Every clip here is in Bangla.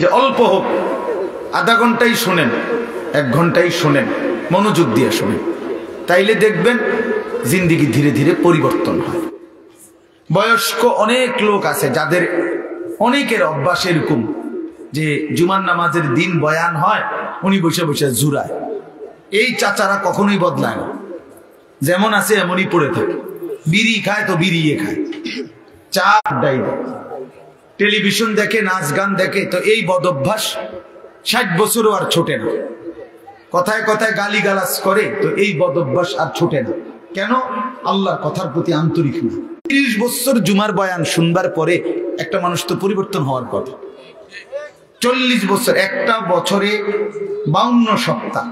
যে অল্প হোক, আধা ঘন্টাই শোনেন, 1 ঘন্টাই শোনেন, মনোযোগ দিয়ে শোনেন, তাইলে দেখবেন জিন্দিগি ধীরে ধীরে পরিবর্তন হয়। বয়স্ক অনেক লোক আছে যাদের অনেকের অভ্যাস এরকম যে জুমার নামাজের দিন বয়ান হয়, উনি বসে বসে জুরায়। এই চাচারা কখনোই বদলায় না, যেমন আছে এমনই পড়ে থাকে। বিড়ি খায় তো বিড়িয়ে খায়, চা আড্ডাই দেয়, টেলিভিশন দেখে, নাচ গান দেখে। তো এই বদ অভ্যাস 60 বছরও আর ছোটে না। কথায় কথায় গালি গালাজ করে, তো এই বদ অভ্যাস আর ছোটে না। কেন? আল্লাহর কথার প্রতি আন্তরিক না। 30 বছর জুমার বয়ান শুনবার পরে একটা মানুষ তো পরিবর্তন হওয়ার কথা। 40 বছর, একটা বছরে 52 সপ্তাহ।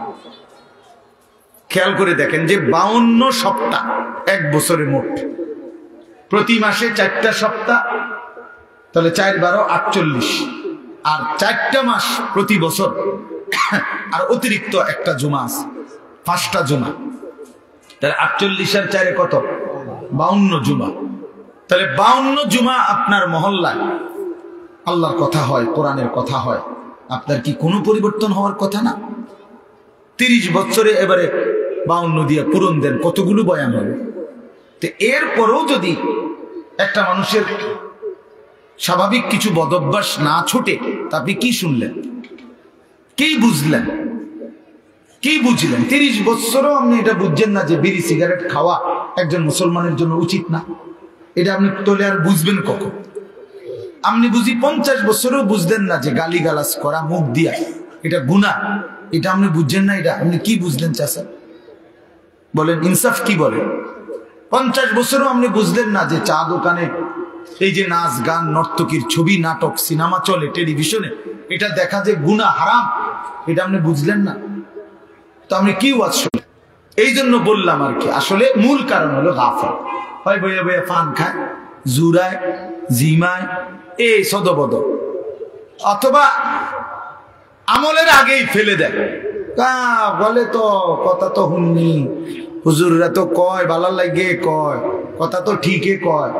খেয়াল করে দেখেন যে 52 সপ্তাহ 1 বছরে মোট, প্রতি মাসে 4টা সপ্তাহ, তাহলে 4 12 48, আর 4টা মাস প্রতি বছর, আর অতিরিক্ত একটা জুমা আছে, 5টা জুমা, তাহলে 48 আর 4 কত? 52 জুমা। তাহলে 52 জুমা আপনার মহল্লায় আল্লাহর কথা হয়, কোরআনের কথা হয়, আপনার কি কোনো পরিবর্তন হওয়ার কথা না? 30 বছরে এবারে 52 দিয়ে পূরণ দেন, কতগুলো বয়ান হবে? তো এরপরেও যদি একটা মানুষের স্বাভাবিক কিছু বদভ্যাস না ছুটে, তা আপনি কি শুনলেন, কি বুঝলেন, কি বুঝলেন? 30 বছরও আপনি এটা বুঝছেন না যে বিড়ি সিগারেট খাওয়া একজন মুসলমানের জন্য উচিত না। এটা আপনি তোলে আর বুঝবেন কখন? আপনি বুঝি 50 বছরও বুঝলেন না যে গালি গালাজ করা মুখ দিয়া এটা গুনাহ, এটা আপনি বুঝছেন না। এটা আপনি কি বুঝলেন চাচা? বলেন, ইনসাফ কি বলে? 50 বছরও আপনি বুঝলেন না যে চা দোকানে এই যে নাচ গান, নর্তকীর ছবি, নাটক, সিনেমা চলে টেলিভিশনে, এটা দেখা যে গুনাহ, হারাম, এটা আপনি বুঝলেন না। তো আপনি কি ওয়াজ শুনলেন? এই জন্য বললাম আর কি, আসলে মূল কারণ হলো গাফল। হয় বইয়া বইয়া পান খায়, জুরায়, জিমায়, এই সদবদ, অথবা আমলের আগেই ফেলে দেয়। বলে তো কথা তো শুননি, হুজুররা তো কয় ভালো লাগে, কয় কথা তো ঠিকই কয়,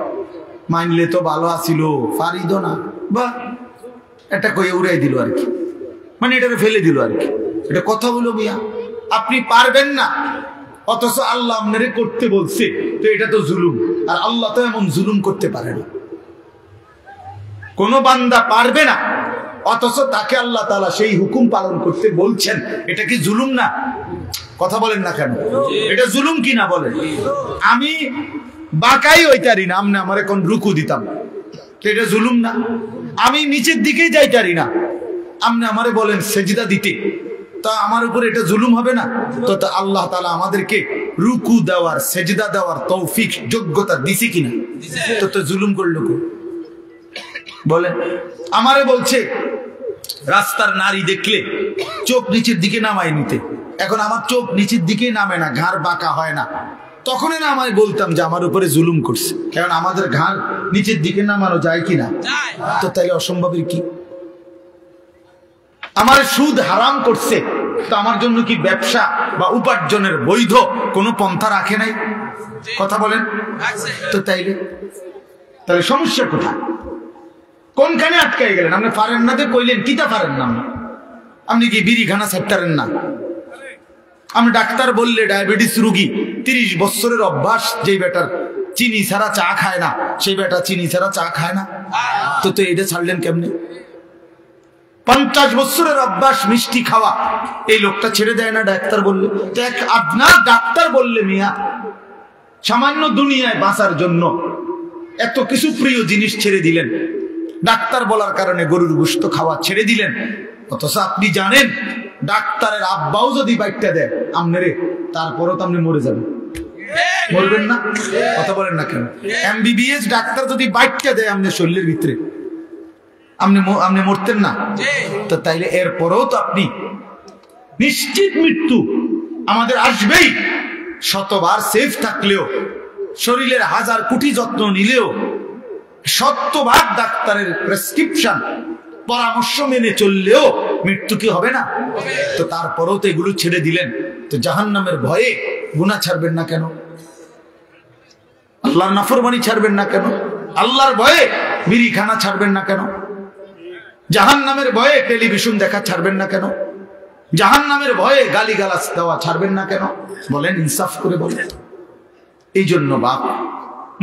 মানলে তো ভালো আসিল, পারিদ না, বা এটা কয়ে উড়াই দিল আর কি, মানে এটাকে ফেলে দিল আর কি। এটা কথা বলো মিয়া, আপনি পারবেন না, অথচ আল্লাহ আপনারে করতে বলছে, তো এটা তো জুলুম। আর আল্লাহ তো এমন জুলুম করতে পারে না, কোন বান্দা পারবে না, অথচ তাকে আল্লাহ তাআলা সেই হুকুম পালন করতে বলছেন। এটা কি জুলুম না? কথা বলেন না কেন? এটা জুলুম কি না বলেন? আমি বাঁকাই হইতারি না, আমনে আমার এখন রুকু দিতাম, তো এটা জুলুম না? আমি নিচের দিকেই যাইতারি না, আমনে আমারে বলেন সেজদা দিতে, তা আমার উপরে এটা জুলুম হবে না? তো আল্লাহ তাআলা আমাদেরকে রুকু দেওয়ার, সেজদা দেওয়ার তৌফিক, যোগ্যতা দিছে কিনা? তো জুলুম করলো কো? বলেন। আমারে বলছে রাস্তার নারী দেখলে চোখ নিচের দিকে নামাই নিতে, এখন আমার চোখ নিচের দিকে নামে না, ঘাড় বাঁকা হয় না, তখনই না আমায় বলতাম যে আমার উপরে জুলুম করছে, কারণ আমাদের ঘাড় নিচের দিকে নামানো যায় কিনা? তো তাইলে অসম্ভবের কি? আমার সুদ হারাম করছে, তো আমার জন্য কি ব্যবসা বা উপার্জনের বৈধ কোনো পন্থা রাখে নাই? কথা বলেন। তো তাহলে সমস্যা কোথায়? কোনখানে আটকাই গেলেন? আপনি পারেন না যে কইলেন, কিতা পারেন না? আপনি কি বিড়ি খানা ছাড়তেন না? আমি ডাক্তার বললে ডায়াবেটিস রোগী, 30 বছরের অভ্যাস, যেই বেটার চিনি ছাড়া চা খায় না, সেই বেটা চিনি ছাড়া চা খায় না, তো এটা ছাড়লেন কেমনে? 50 বছরের অভ্যাস মিষ্টি খাওয়া, এই লোকটা ছেড়ে দেয় না ডাক্তার বললে? আপনার ডাক্তার বললে মিয়া সামান্য দুনিয়ায় বাঁচার জন্য এত কিছু প্রিয় জিনিস ছেড়ে দিলেন, ডাক্তার বলার কারণে গরুর গোশত খাওয়া ছেড়ে দিলেন, অথচ আপনি জানেন ডাক্তারের আব্বাও যদি বাইকটা দেয় আমনেরে, তারপরও তো আপনি মরে যাবেন, মরবেন না? কথা বলেন না কেন? MBBS ডাক্তার যদি বাইকটা দেয় আপনার শরীরের ভিতরে, আপনি মরতেন না? তো তাইলে এরপরেও তো আপনি নিশ্চিত মৃত্যু আমাদের আসবেই, শতবার সেফ থাকলেও, শরীরের 1000 কোটি যত্ন নিলেও, 100বার ডাক্তারের প্রেসক্রিপশন পরামর্শ মেনে চললেও মৃত্যু কি হবে না? তো তারপরেও তো এগুলো ছেড়ে দিলেন, তো জাহান্নামের ভয়ে গুনাহ ছাড়বেন না কেন? আল্লাহর নাফরমানি ছাড়বেন না কেন? আল্লাহর ভয়ে বিড়ি খানা ছাড়বেন না কেন? জাহান্নামের ভয়ে টেলিভিশন দেখা ছাড়বেন না কেন? জাহান্নামের ভয়ে গালিগালাজ দেওয়া ছাড়বেন না কেন? বলেন, ইনসাফ করে বলেন। এই জন্য বাপ,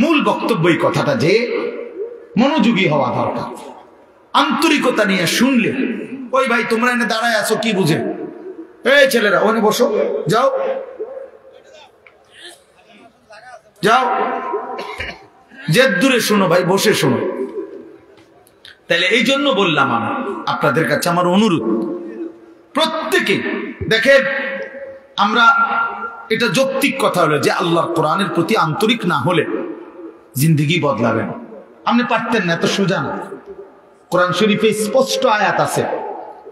মূল বক্তব্য এই কথাটা যে মনোযোগী হওয়া দরকার। আন্তরিকতা নিয়ে শুনলে, ওই ভাই তোমরা এনে দাঁড়ায় আছো কি বুঝে, এই ছেলেরা ওখানে বসো, যাও যাও, যে দূরে শোনো ভাই, বসে শোনো। তাহলে এই জন্য বললাম, আমি আপনাদের কাছে আমার অনুরোধ, প্রত্যেকে দেখেন, আমরা এটা যৌক্তিক কথা হলো যে আল্লাহর কোরআনের প্রতি আন্তরিক না হলে জিন্দেগি বদলাবেন। আপনি পারতেন না, এত সোজা না। কোরআন শরীফে স্পষ্ট আয়াত আছে,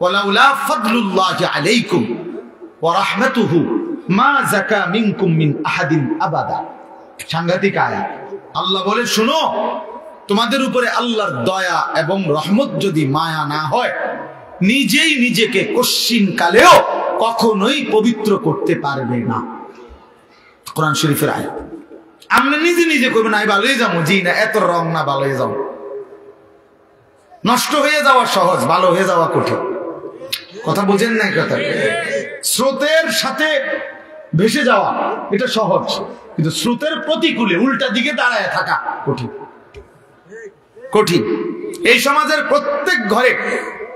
ওয়ালাউলা ফাদলুল্লাহি আলাইকুম ওয়া রাহমাতুহু মা যাকা মিনকুম মিন আহাদিন আবাদা। সাংঘাতিক আয়াত। আল্লাহ বলে, শুনো, তোমাদের উপরে আল্লাহর দয়া এবং রহমত যদি মায়া না হয়, নিজেই নিজেকে কশ্চিন কালেও কখনোই পবিত্র করতে পারবে না। কোরআন শরীফের আয়াত। আপনি নিজে নিজে করবেন, আমি ভালোই যাবো, জি না, এত রং না, ভালোই যাবো। নষ্ট হয়ে যাওয়া সহজ, ভালো হয়ে যাওয়া কঠিন। কথা বোঝেন না? কথা, স্রোতের সাথে ভেসে যাওয়া এটা সহজ, কিন্তু স্রোতের প্রতিকূলে উল্টা দিকে দাঁড়ায় থাকা কঠিন। কঠিন। এই সমাজের প্রত্যেক ঘরে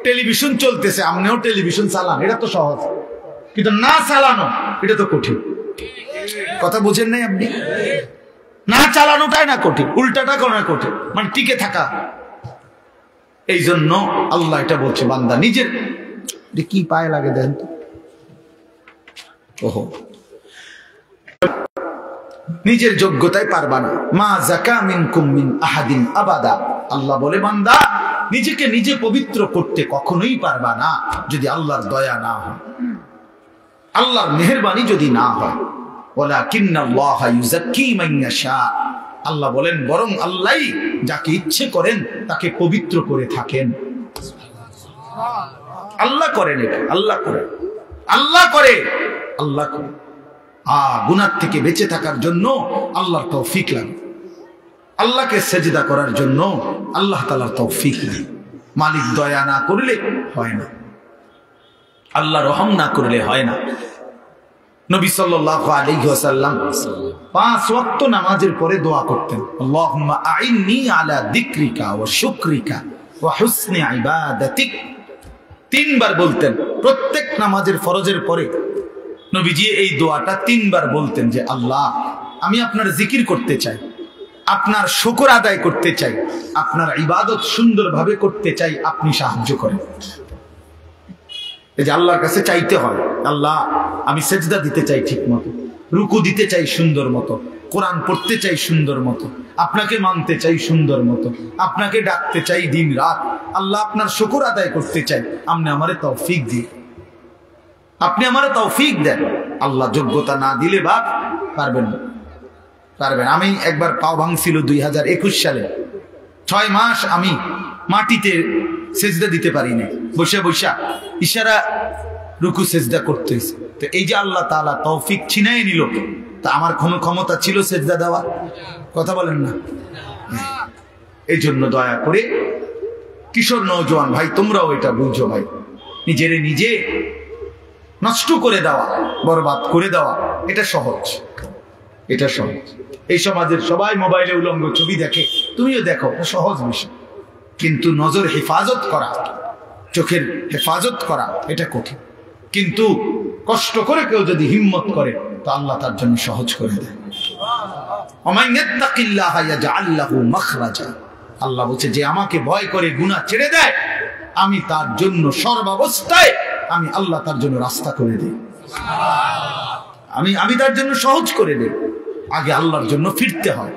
টেলিভিশন চলতেছে, আপনিও টেলিভিশন চালান, এটা তো সহজ, কিন্তু না চালানো এটা তো কঠিন। কথা বুঝেন নাই আপনি? না চালানোটাই না কঠিন, উল্টাটা করা কঠিন, মানে টিকে থাকা। এই জন্য আল্লাহ এটা বলছে, বান্দা নিজের কি পায়ে লাগে দেন তো, ওহো, নিজের যোগ্যতায় পারবা না। মা যাকা মিনকুম মিন আহাদিন আবাদা। আল্লাহ বলে, বান্দা নিজেকে নিজে পবিত্র করতে কখনোই পারবা না যদি আল্লাহর দয়া না হয়, আল্লাহর মেহেরবানি যদি না হয়। ওয়ালাকিন্নাল্লাহা ইউযাক্কি মান ইয়াশা। আল্লাহ বলেন, বরং আল্লাহই যাকে ইচ্ছে করেন তাকে পবিত্র করে থাকেন। আল্লাহ করেন এটা, আল্লাহ করেন, আল্লাহ করে, আল্লাহ করে। গুনাহ থেকে বেঁচে থাকার জন্য আল্লাহর তৌফিক লাগে, আল্লাহকে সেজদা করার জন্য আল্লাহ তাআলার তৌফিক লাগে। মালিক দয়া না করলে হয় না, আল্লাহ রহম না করলে হয় না। নবী সাল্লাল্লাহু আলাইহি ওয়াসাল্লাম 5 ওয়াক্ত নামাজের পরে দোয়া করতেন, আল্লাহুম্মা আইন্নি আলা যিকরিকা ওয়া শুকরিকা ওয়া হুসনি ইবাদাতিক। 3 বার বলতেন প্রত্যেক নামাজের ফরজের পরে। নবীজি এই দোয়াটা 3 বার বলতেন যে, আল্লাহ আমি আপনার জিকির করতে চাই, আপনার শুকর আদায় করতে চাই, আপনার ইবাদত সুন্দরভাবে করতে চাই, আপনি সাহায্য করেন। এই যে আল্লাহর কাছে চাইতে হয়, আল্লাহ আমি সেজদা দিতে চাই ঠিক মতো, রুকু দিতে চাই সুন্দর মতো, কোরআন পড়তে চাই সুন্দর মতো, আপনাকে মানতে চাই সুন্দর মতো, আপনাকে ডাকতে চাই দিন রাত। আল্লাহ আপনার শুকর আদায় করতে চাই, আপনি আমারে তৌফিক দিন, আপনি আমারে তৌফিক দেন। আল্লাহ যোগ্যতা না দিলে বাপ পারবেন না, পারবেন। আমি একবার পাও ভাঙছিল 2021 সালে, 6 মাস আমি মাটিতে সেজদা দিতে পারিনি, বসে বসে ইশারা রুকু সেজদা করতেছে। তো এই যে আল্লাহ তাআলা তৌফিক ছিনাই নিল, তা আমার কোনো ক্ষমতা ছিল সেজদা দেওয়ার? কথা বলেন না। এই জন্য দয়া করে কিশোর নওজোয়ান ভাই, তোমরাও এটা বুঝো ভাই, নিজেরে নিজে নষ্ট করে দেওয়া, বরবাদ করে দেওয়া এটা সহজ, এটা সহজ। এই সমাজের সবাই মোবাইলে উলঙ্গ ছবি দেখে, তুমিও দেখো, সহজ বিষয়। কিন্তু নজর হেফাজত করা, চোখের হেফাজত করা এটা কঠিন। কিন্তু কষ্ট করে কেউ যদি হিম্মত করে তো আল্লাহ তার জন্য সহজ করে দেয়। আল্লাহ বলছে, যে আমাকে ভয় করে গুনাহ ছেড়ে দেয়, আমি তার জন্য সর্বাবস্থায় আমি আল্লাহ তার জন্য রাস্তা করে দিই, আমি তার জন্য সহজ করে দিই। আগে আল্লাহর জন্য ফিরতে হয়,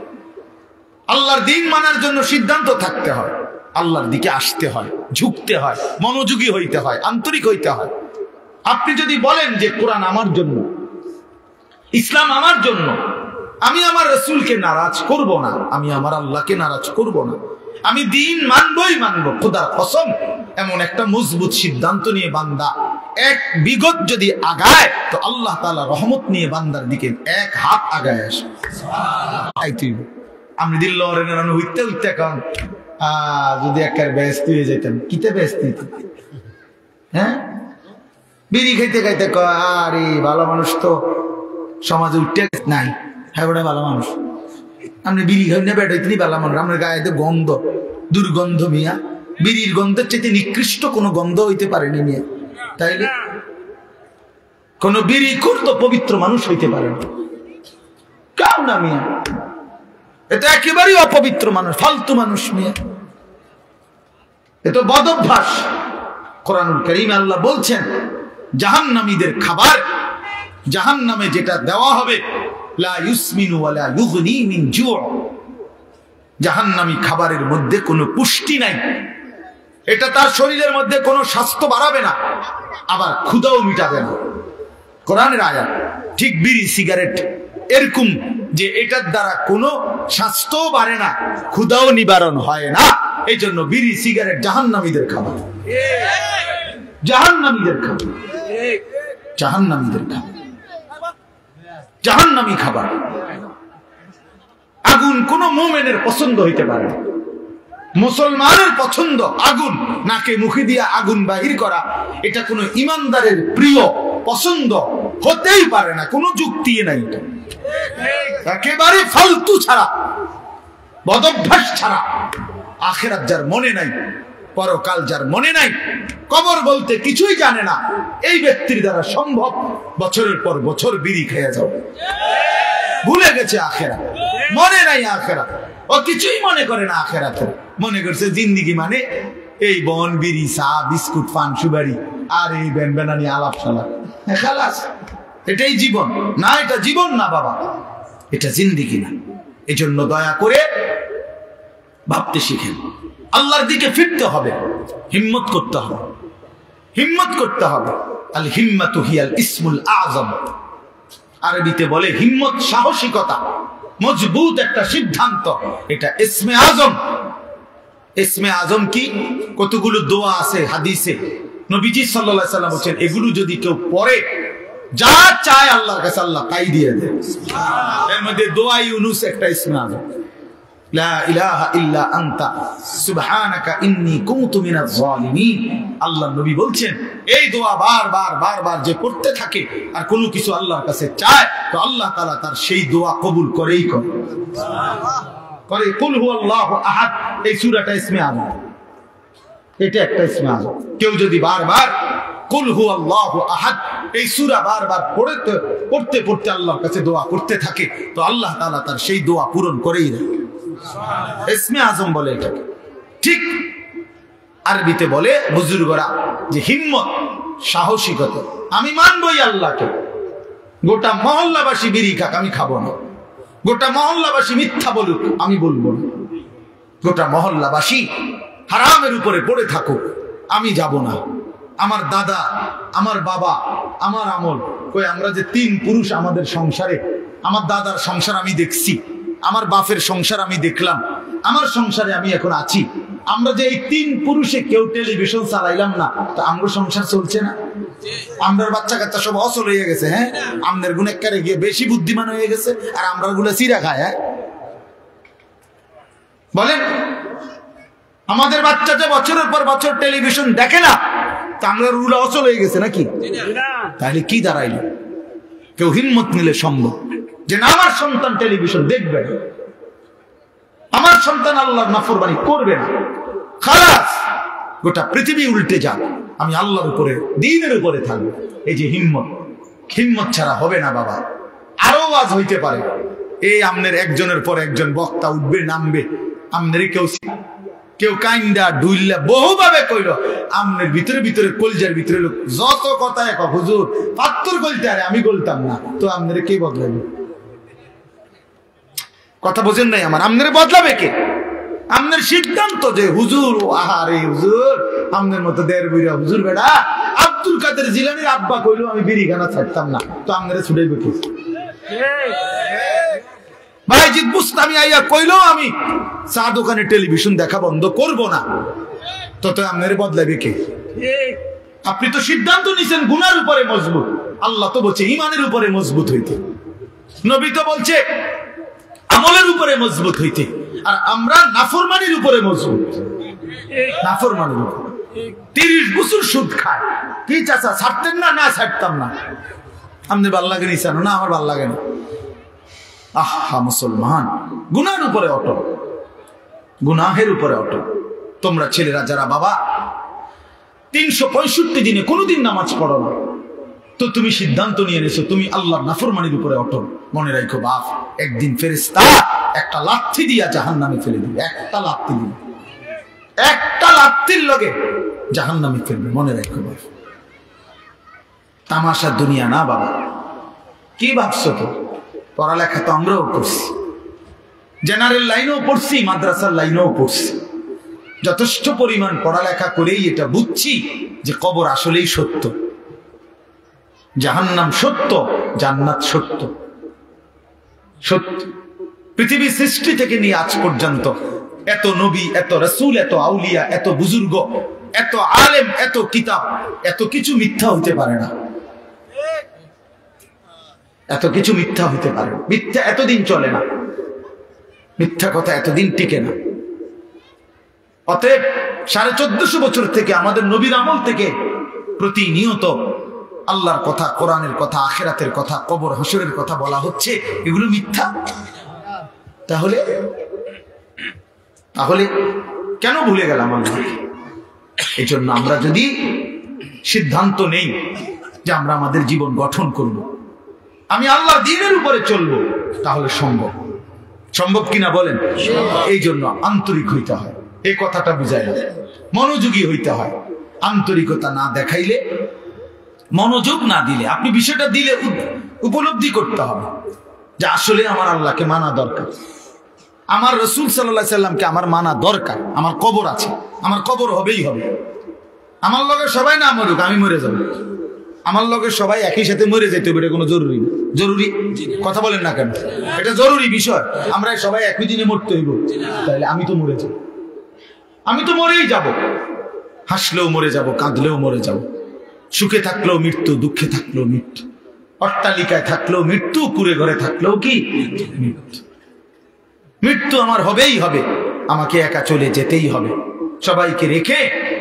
আল্লাহর দ্বীন মানার জন্য সিদ্ধান্ত থাকতে হয়, আল্লাহর দিকে আসতে হয়, ঝুঁকতে হয়, মনোযোগী হইতে হয়, আন্তরিক হইতে হয়। আপনি যদি বলেন যে কোরআন আমার জন্য, ইসলাম আমার জন্য, আমি আমার রাসূলকে নারাজ করব না, আমি আমার আল্লাহকে নারাজ করব না, আমি দ্বীন মানবই মানব, খোদার কসম, এমন একটা মজবুত সিদ্ধান্ত নিয়ে বান্দা এক বিগত যদি আগায়, তো আল্লাহ তাআলা রহমত নিয়ে বান্দার দিকে এক হাত আগায় আসে। আমি দিল্লাহ হইতে হইতে কারণ যদি একের ব্যস্ত হয়ে যেতাম, কিতে ব্যস্ত হইতাম? হ্যাঁ, বিড়ি খাইতে খাইতে কয় আরে ভালো মানুষ তো সমাজে উঠতে নাই, হ্যাঁ ওটা ভালো মানুষ। আপনি বিড়ি খাই না বেটাইতে ভালো মানুষ, আপনার গায়েতে গন্ধ, দুর্গন্ধ মিয়া, বিড়ির গন্ধের চাইতে নিকৃষ্ট কোনো গন্ধ হইতে পারেনি মিয়া। তাইলে কোন বিড়ি করতো পবিত্র মানুষ হইতে পারে না, কাউ না মিয়া, এটা একেবারেই অপবিত্র মানুষ, ফালতু মানুষ মিয়া, এটা বদ অভ্যাস। কোরআনুল কারীমে আল্লাহ বলছেন জাহান্নামীদের খাবার, জাহান্নামে যেটা দেওয়া হবে, লা ইউসমিনু ওয়ালা ইউগনি মিন জু', জাহান্নামী খাবারের মধ্যে কোনো পুষ্টি নাই, এটা তার শরীরের মধ্যে কোনো স্বাস্থ্য বাড়াবে না, আবার ক্ষুধাও মিটাবে না। কোরআনের আয়াত। ঠিক বিড়ি সিগারেট এরকম যে এটার দ্বারা কোনো স্বাস্থ্য বাড়ে না, ক্ষুধাও নিবারণ হয় না, এই জন্য বিড়ি সিগারেট জাহান্নামীদের খাবার, জাহান্নামীদের খাবার, জাহান্নামীদের খাবার, জাহান্নামী খাবার। আগুন কোন মুমিনের পছন্দ হইতে পারে না, মুসলমানের পছন্দ আগুন, নাকে মুখে দিয়া আগুন বাহির করা, এটা কোনো ইমানদারের প্রিয় পছন্দ হতেই পারে না, কোনো যুক্তি নাই, একেবারে ফালতু ছাড়া, বদভ্যাস ছাড়া। আখিরাত যার মনে নাই, পরকাল যার মনে নাই, কবর বলতে কিছুই জানে না, এই ব্যক্তির দ্বারা সম্ভব বছরের পর বছর বিড়ি খেয়ে যাও, ভুলে গেছে আখিরাত, মনে নাই আখিরাত, ও কিছুই মনে করে না আখিরাত, মনে করছে জিন্দিগি মানে এই বন, বিড়ি, চা, বিস্কুট, পান, সুপারি আর এই বেনবেনানি আলাপ সালাপ, খালাস, এটাই জীবন না, এটা জীবন না বাবা, এটা জিন্দিগি না। এজন্য দয়া করে ভাবতে শিখেন, আল্লাহর দিকে ফিরতে হবে, হিম্মত করতে হবে, হিম্মত করতে হবে। আল হিম্মাতু হিয়াল ইসমুল আযম, আরবিতে বলে হিম্মত সাহসিকতা, মজবুত একটা সিদ্ধান্ত, এটা ইসমে আজম। ইসমে আজম কি? কতগুলো দোয়া আছে হাদিসে, নবীজি সাল্লাল্লাহু আলাইহি সাল্লাম বলেন এগুলো যদি কেউ পড়ে, যা চায় আল্লাহর কাছে আল্লাহ তাই দিয়ে দেয়। এর মধ্যে দোয়া ইউনুস একটা ইসমে আজম, লা ইলাহা ইল্লা আনতা সুবহানাকা ইন্নী কুনতু মিনাজ জালিমিন। আল্লাহর নবী বলছেন এই দোয়া বারবার যে পড়তে থাকে আর কোনো কিছু আল্লাহর কাছে চায়, তো আল্লাহ তাআলা তার সেই দোয়া কবুল করেই করে। কুল হুয়াল্লাহু আহাদ, এই সূরাটা ইসমে আযম, এটা একটা ইসমে আযম। কেউ যদি বারবার কুল হুয়াল্লাহু আহাদ এই সূরা বারবার পড়তে আল্লাহর কাছে দোয়া করতে থাকে, তো আল্লাহ তাআলা তার সেই দোয়া পূরণ করেই দেয়। ইসমে আজম বলে এটাকে। ঠিক আরবিতে বলে বুজুর্গরা যে হিম্মত, সাহসিকতা, আমি মানবই আল্লাহকে, গোটা মহল্লাবাসী বিড়ি খাক আমি খাবো না, গোটা মহল্লাবাসী মিথ্যা বলুক আমি বলবো না, গোটা মহল্লাবাসী হারামের উপরে পড়ে থাকুক আমি যাব না। আমার দাদা, আমার বাবা, আমার আমল, কই আমরা যে তিন পুরুষ আমাদের সংসারে, আমার দাদার সংসার আমি দেখছি, আমার বাপের সংসার আমি দেখলাম, আমার সংসারে আমি এখন আছি, আমরা যে এই তিন পুরুষে কেউ টেলিভিশন চালাইলাম না, তো আমরা সংসার চলছে না? আমরা বাচ্চা কাচ্চা সব অচল হয়ে গেছে, হ্যাঁ, আমাদের গুণেকারে গিয়ে বেশি বুদ্ধিমান হয়ে গেছে, আর আমরা গুলো চিরা খায়। হ্যাঁ বলেন, আমাদের বাচ্চা যে বছরের পর বছর টেলিভিশন দেখে না, তা আমরা রুলা অচল হয়ে গেছে নাকি? তাহলে কি দাঁড়াইল? কেউ হিম্মত নিলে সম্ভব যে না, আমার সন্তান টেলিভিশন দেখবে না, আমার সন্তান আল্লাহর নাফরমানি করবে না, খালাস গোটা পৃথিবী উল্টে যাক, আমি আল্লাহর উপরে, দ্বীনের উপরে থাকবো। এই যে হিম্মত, হিম্মত ছাড়া হবে না বাবা। আরো আওয়াজ হইতে পারে, এই আমনের একজনের পর একজন বক্তা উঠবে নামবে, আমনের কেউ কাইন্দা ডুইল্লা বহুভাবে কইল, আমনের ভিতরে ভিতরে কলজার ভিতরে লোক যত কথা এক হুজুর পাত্তর গলতে, আরে আমি গলতাম না, তো আমনের কে বদলাবে? কথা বোঝেন নাই আমার? আমনের বদলাবে কে? আমনের সিদ্ধান্ত যে হুজুর, আহারে হুজুর, আমনের মতো দেড় বুইরা হুজুর বেড়া আব্দুল কাদের জিলানীর আব্বা কইলো আমি বিড়িখানা ছাড়তাম না, তো আমনের ছুটাইবে কে? ভাইজিদ বুস্তামি আইয়া কইলো আমি চা দোকানে টেলিভিশন দেখা বন্ধ করব না, তত আমনের বদলাবে কে? আপনি তো সিদ্ধান্ত নিছেন গুনার উপরে মজবুত, আল্লাহ তো বলছে ইমানের উপরে মজবুত হইতে, নবী তো বলছে আমলের উপরে মজবুত হইতে। আর আমরা নাফরমানির উপরে মজবুত, নাফরমানির উপরে। 30 বছর সুদ খায়, কি চাচা ছাড়তেন না? না ছাড়তাম না। আপনি ভাল লাগে নি জানো না? আমার ভাল লাগে না। আহা মুসলমান, গুনাহের উপরে অটল, গুনাহের উপরে অটল। তোমরা ছেলেরা যারা বাবা 365 দিনে কোনোদিন নামাজ পড়ো না, তো তুমি সিদ্ধান্ত নিয়ে নিছো তুমি আল্লাহর নাফরমানির উপরে অটল। মনে রাখো বাপ, একদিন ফেরেশতা একটা লাথি দিয়া জাহান্নামে ফেলে দিবে। একটা লাথি দিবে, একটা লাথির লগে জাহান্নামে ফেলবে। মনে রাখো বাপ, তামাশা দুনিয়া না বাবা। কি ভাবছো তো? পড়ালেখা তো আমরাও করছি, জেনারেল লাইনেও পড়ছি, মাদ্রাসার লাইনেও পড়ছি। যথেষ্ট পরিমাণ পড়ালেখা করেই এটা বুঝছি যে কবর আসলেই সত্য, জাহান্নাম সত্য, জান্নাত সত্য। সত্য পৃথিবীর সৃষ্টি থেকে নিয়ে আজ পর্যন্ত এত নবী, এত রাসূল, এত আউলিয়া, এত বুজুর্গ, এত আলেম, এত কিতাব, এত কিছু মিথ্যা হতে পারে না। এত কিছু মিথ্যা হতে পারে, মিথ্যা এতদিন চলে না, মিথ্যা কথা এতদিন টিকে না। অতএব 1450 বছর থেকে আমাদের নবীর আমল থেকে প্রতিনিয়ত আল্লাহর কথা, কোরআনের কথা, আখিরাতের কথা, কবর হাসরের কথা বলা হচ্ছে, এগুলো মিথ্যা। তাহলে তাহলে কেন ভুলে গেলাম আমরা? এই জন্য আমরা যদি সিদ্ধান্ত নেই যে আমরা আমাদের জীবন গঠন করব, আমি আল্লাহর দ্বীনের উপরে চলবো, তাহলে সম্ভব। সম্ভব কিনা বলেন? এই জন্য আন্তরিক হইতে হয়, এই কথাটা বুঝায় না। মনোযোগী হইতে হয়। আন্তরিকতা না দেখাইলে, মনোযোগ না দিলে, আপনি বিষয়টা দিলে উপলব্ধি করতে হবে যে আসলে আমার আল্লাহকে মানা দরকার, আমার রাসূল সাল্লাল্লাহু আলাইহি সাল্লামকে আমার মানা দরকার। আমার কবর আছে, আমার কবর হবেই হবে। আমার লগে সবাই না মরুক, আমি মরে যাব। আমার লগে সবাই একই সাথে মরে যেতে হবে, এটা কোনো জরুরি না। জরুরি কথা বলেন না কেন? এটা জরুরি বিষয়। আমরা সবাই একই দিনে মরতে হইব, তাহলে আমি তো মরে যাব, আমি তো মরেই যাব। হাসলেও মরে যাব, কাঁদলেও মরে যাব, সুখে থাকলেও মৃত্যু, দুঃখে থাকলেও মৃত্যু, অট্টালিকায় থাকলেও মৃত্যু, কুড়ে ঘরে থাকলেও কি মৃত্যু। মৃত্যু আমার হবেই হবে, আমাকে একা চলে যেতেই হবে, সবাইকে রেখে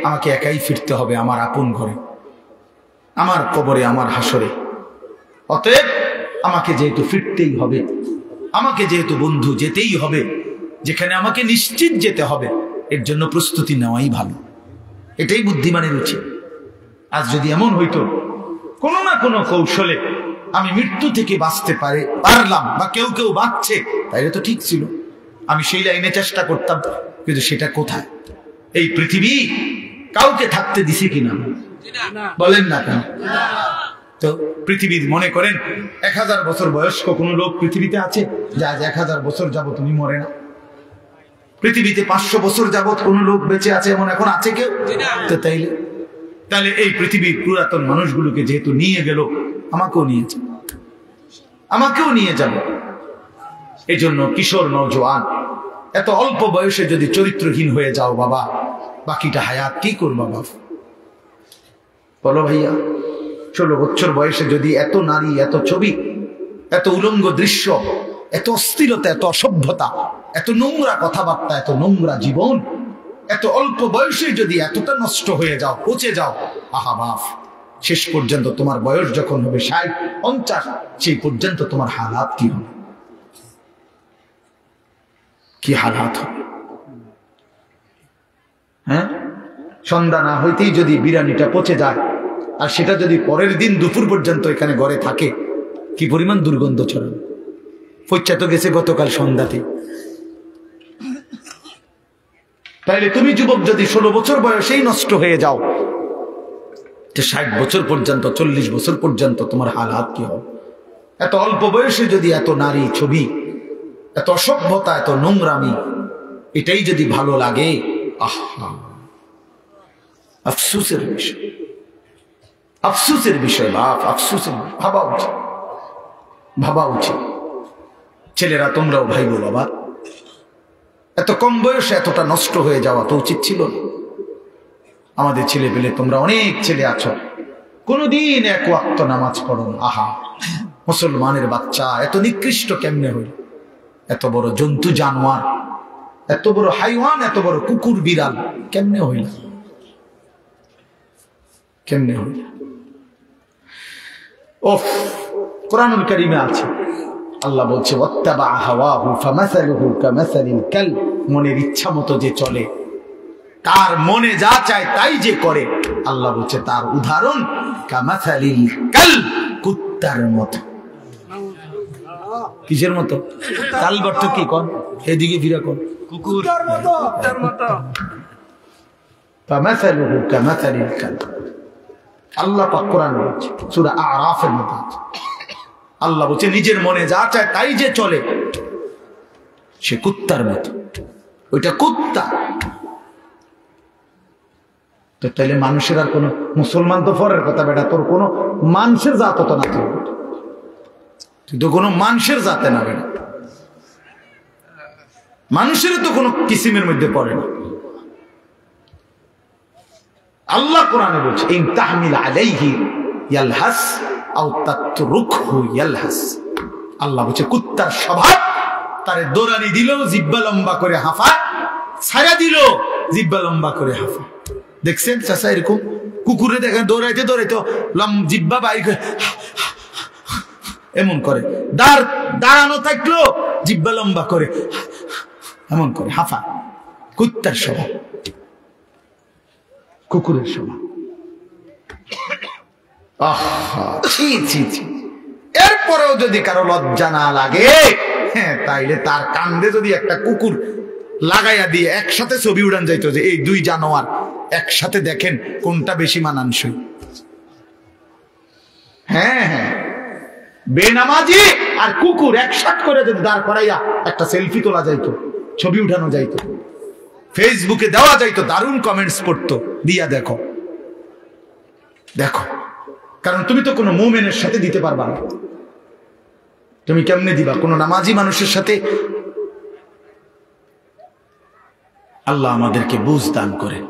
আমাকে একাই ফিরতে হবে আমার আপন ঘরে, আমার কবরে, আমার হাসরে। অতএব আমাকে যেহেতু ফিরতেই হবে, আমাকে যেহেতু বন্ধু যেতেই হবে, যেখানে আমাকে নিশ্চিত যেতে হবে, এর জন্য প্রস্তুতি নেওয়াই ভালো। এটাই বুদ্ধিমানের উচিত। আজ যদি এমন হইতো কোনো না কোনো কৌশলে আমি মৃত্যু থেকে বাঁচতে পারলাম, বা কেউ কেউ বাঁচছে, তাইলে তো ঠিক ছিল, আমি সেই লাইনে চেষ্টা করতাম। কিন্তু সেটা কোথায়? এই পৃথিবী কাউকে থাকতে দিছে কিনা বলেন না কেন? তো পৃথিবীর মনে করেন 1000 বছর বয়স্ক কোন লোক পৃথিবীতে আছে যে আজ 1000 বছর যাবত উনি মরে না? পৃথিবীতে 500 বছর যাবত কোন লোক বেঁচে আছে এমন এখন আছে কেউ? তো তাহলে এই পৃথিবীর পুরাতন মানুষগুলোকে যেহেতু নিয়ে গেল, আমাকেও নিয়েছে, আমাকেও নিয়ে যাবে। এই জন্য কিশোর নওজোয়ান, এত অল্প বয়সে যদি চরিত্রহীন হয়ে যাও বাবা, বাকিটা হায়াত কি করবা বাবা? বলো ভাইয়া, 16 বছর বয়সে যদি এত নারী, এত ছবি, এত উলঙ্গ দৃশ্য, এত অস্থিরতা, এত অসভ্যতা, এত নোংরা কথাবার্তা, এত নোংরা জীবন, এত অল্প বয়সে যদি এতটা নষ্ট হয়ে যাও, পচে যাও, আহা বাপ, শেষ পর্যন্ত তোমার বয়স যখন হবে 60, 50, সেই পর্যন্ত তোমার হালাত কি হবে? কি হালাত হবে? হ্যাঁ, সন্ধ্যা না হইতেই যদি বিরিয়ানিটা পচে যায়, আর সেটা যদি পরের দিন দুপুর পর্যন্ত এখানে ঘরে থাকে, কি পরিমাণ দুর্গন্ধ ছড়াবে। পচা তো গেছে গতকাল সন্ধ্যাতে। তাইলে তুমি যুবক যদি 16 বছর বয়সেই নষ্ট হয়ে যাও, 60 বছর পর্যন্ত, 40 বছর পর্যন্ত তোমার হালাত কি হবে? এত অল্প বয়সে যদি এত নারী ছবি, এত অসভ্যতা, এত নোংরামি, এটাই যদি ভালো লাগে, আহা, আফসোসের বিষয়, আফসোসের বিষয় বাপ, আফসোসের। ভাবা উচিত, ভাবা উচিত। ছেলেরা তোমরাও ভাইবো বাবা, এত কম বয়সে এতটা নষ্ট হয়ে যাওয়া তো উচিত ছিল না। আমাদের ছেলে পেলে, তোমরা অনেক ছেলে আছো, কোনদিন এক ওয়াক্ত নামাজ পড়ো না। আহা, মুসলমানের বাচ্চা এত নিকৃষ্ট কেমনে হইল? এত বড় জন্তু জানোয়ার, এত বড় হাইওয়ান, এত বড় কুকুর বিড়াল কেমনে হইল? কেমনে হইল? ওফ, কোরআনুল কারীমে আছে, আল্লাহ বলছে ওয়াত্তাবা হাওয়াহু ফামাসালুহু কামাসালিল কালব, মনের ইচ্ছা মতো যে চলে, তার মনে যা চায় তাই যে করে, আল্লাহ বলছে তার উদাহরণ কামাসালিল কালব, কুত্তার মতো। কিসের মতো? কালব অর্থ কি কোন? এদিকে ফিরে কোন? কুকুরের মতো। ফামাসালুহু কামাসালিল কালব, আল্লাহ পাক কোরআনে বলছে, সূরা আরাফের মধ্যে আল্লাহ বলছে নিজের মনে যা চায় তাই যে চলে, সে কুত্তার মতো। ওইটা কুত্তা। তো তাইলে মানুষের আর কোন, মুসলমান তো পরের কথা বেটা, তোর কোন মানুষের জাত তো না, তুই তো কোনো মানুষের জাতে না বেটা, মানুষের তো কোনো কিসিমের মধ্যে পড়ে না। আল্লাহ কোরআনে বলছে ইন তাহমিল আলাইহি ইয়ালহাস আও তাতরুকহু ইয়ালহাস, আল্লাহ বলছে কুত্তার স্বভাব, তারে দৌড়ানি দিল জিহ্বা লম্বা করে হাঁফায়, ছায়া দিল জিহ্বা লম্বা করে হাঁফায়। দেখছেন চাচা এরকম কুকুরে দেখেন দৌড়াইতে দৌড়াইতে জিহ্বা বাইর করে এমন করে, দাঁড়ানো থাকলো জিহ্বা লম্বা করে এমন করে হাঁফা। কুত্তার স্বভাব, কুকুরের স্বভাব। এরপরেও যদি কারো লজ্জা না লাগে, হ্যাঁ, তাইলে তার কান্দে যদি একটা কুকুর লাগাইয়া দিয়ে একসাথে ছবি উড়ান যাইতো যে এই দুই জানোয়ার একসাথে দেখেন কোনটা বেশি মানানসই। হ্যাঁ হ্যাঁ, বেনামাজি আর কুকুর একসাথে করে যদি দাঁড় করাইয়া একটা সেলফি তোলা যাইতো, ছবি উঠানো যাইতো, ফেসবুকে দেওয়া যাইতো, দারুণ কমেন্টস পড়তো, দিয়া দেখো দেখো। কারণ তুমি তো কোনো মুমিনের সাথে দিতে পারবা না, তুমি কেমনে দিবা কোনো নামাজি মানুষের সাথে? আল্লাহ আমাদেরকে বুঝ দান করেন,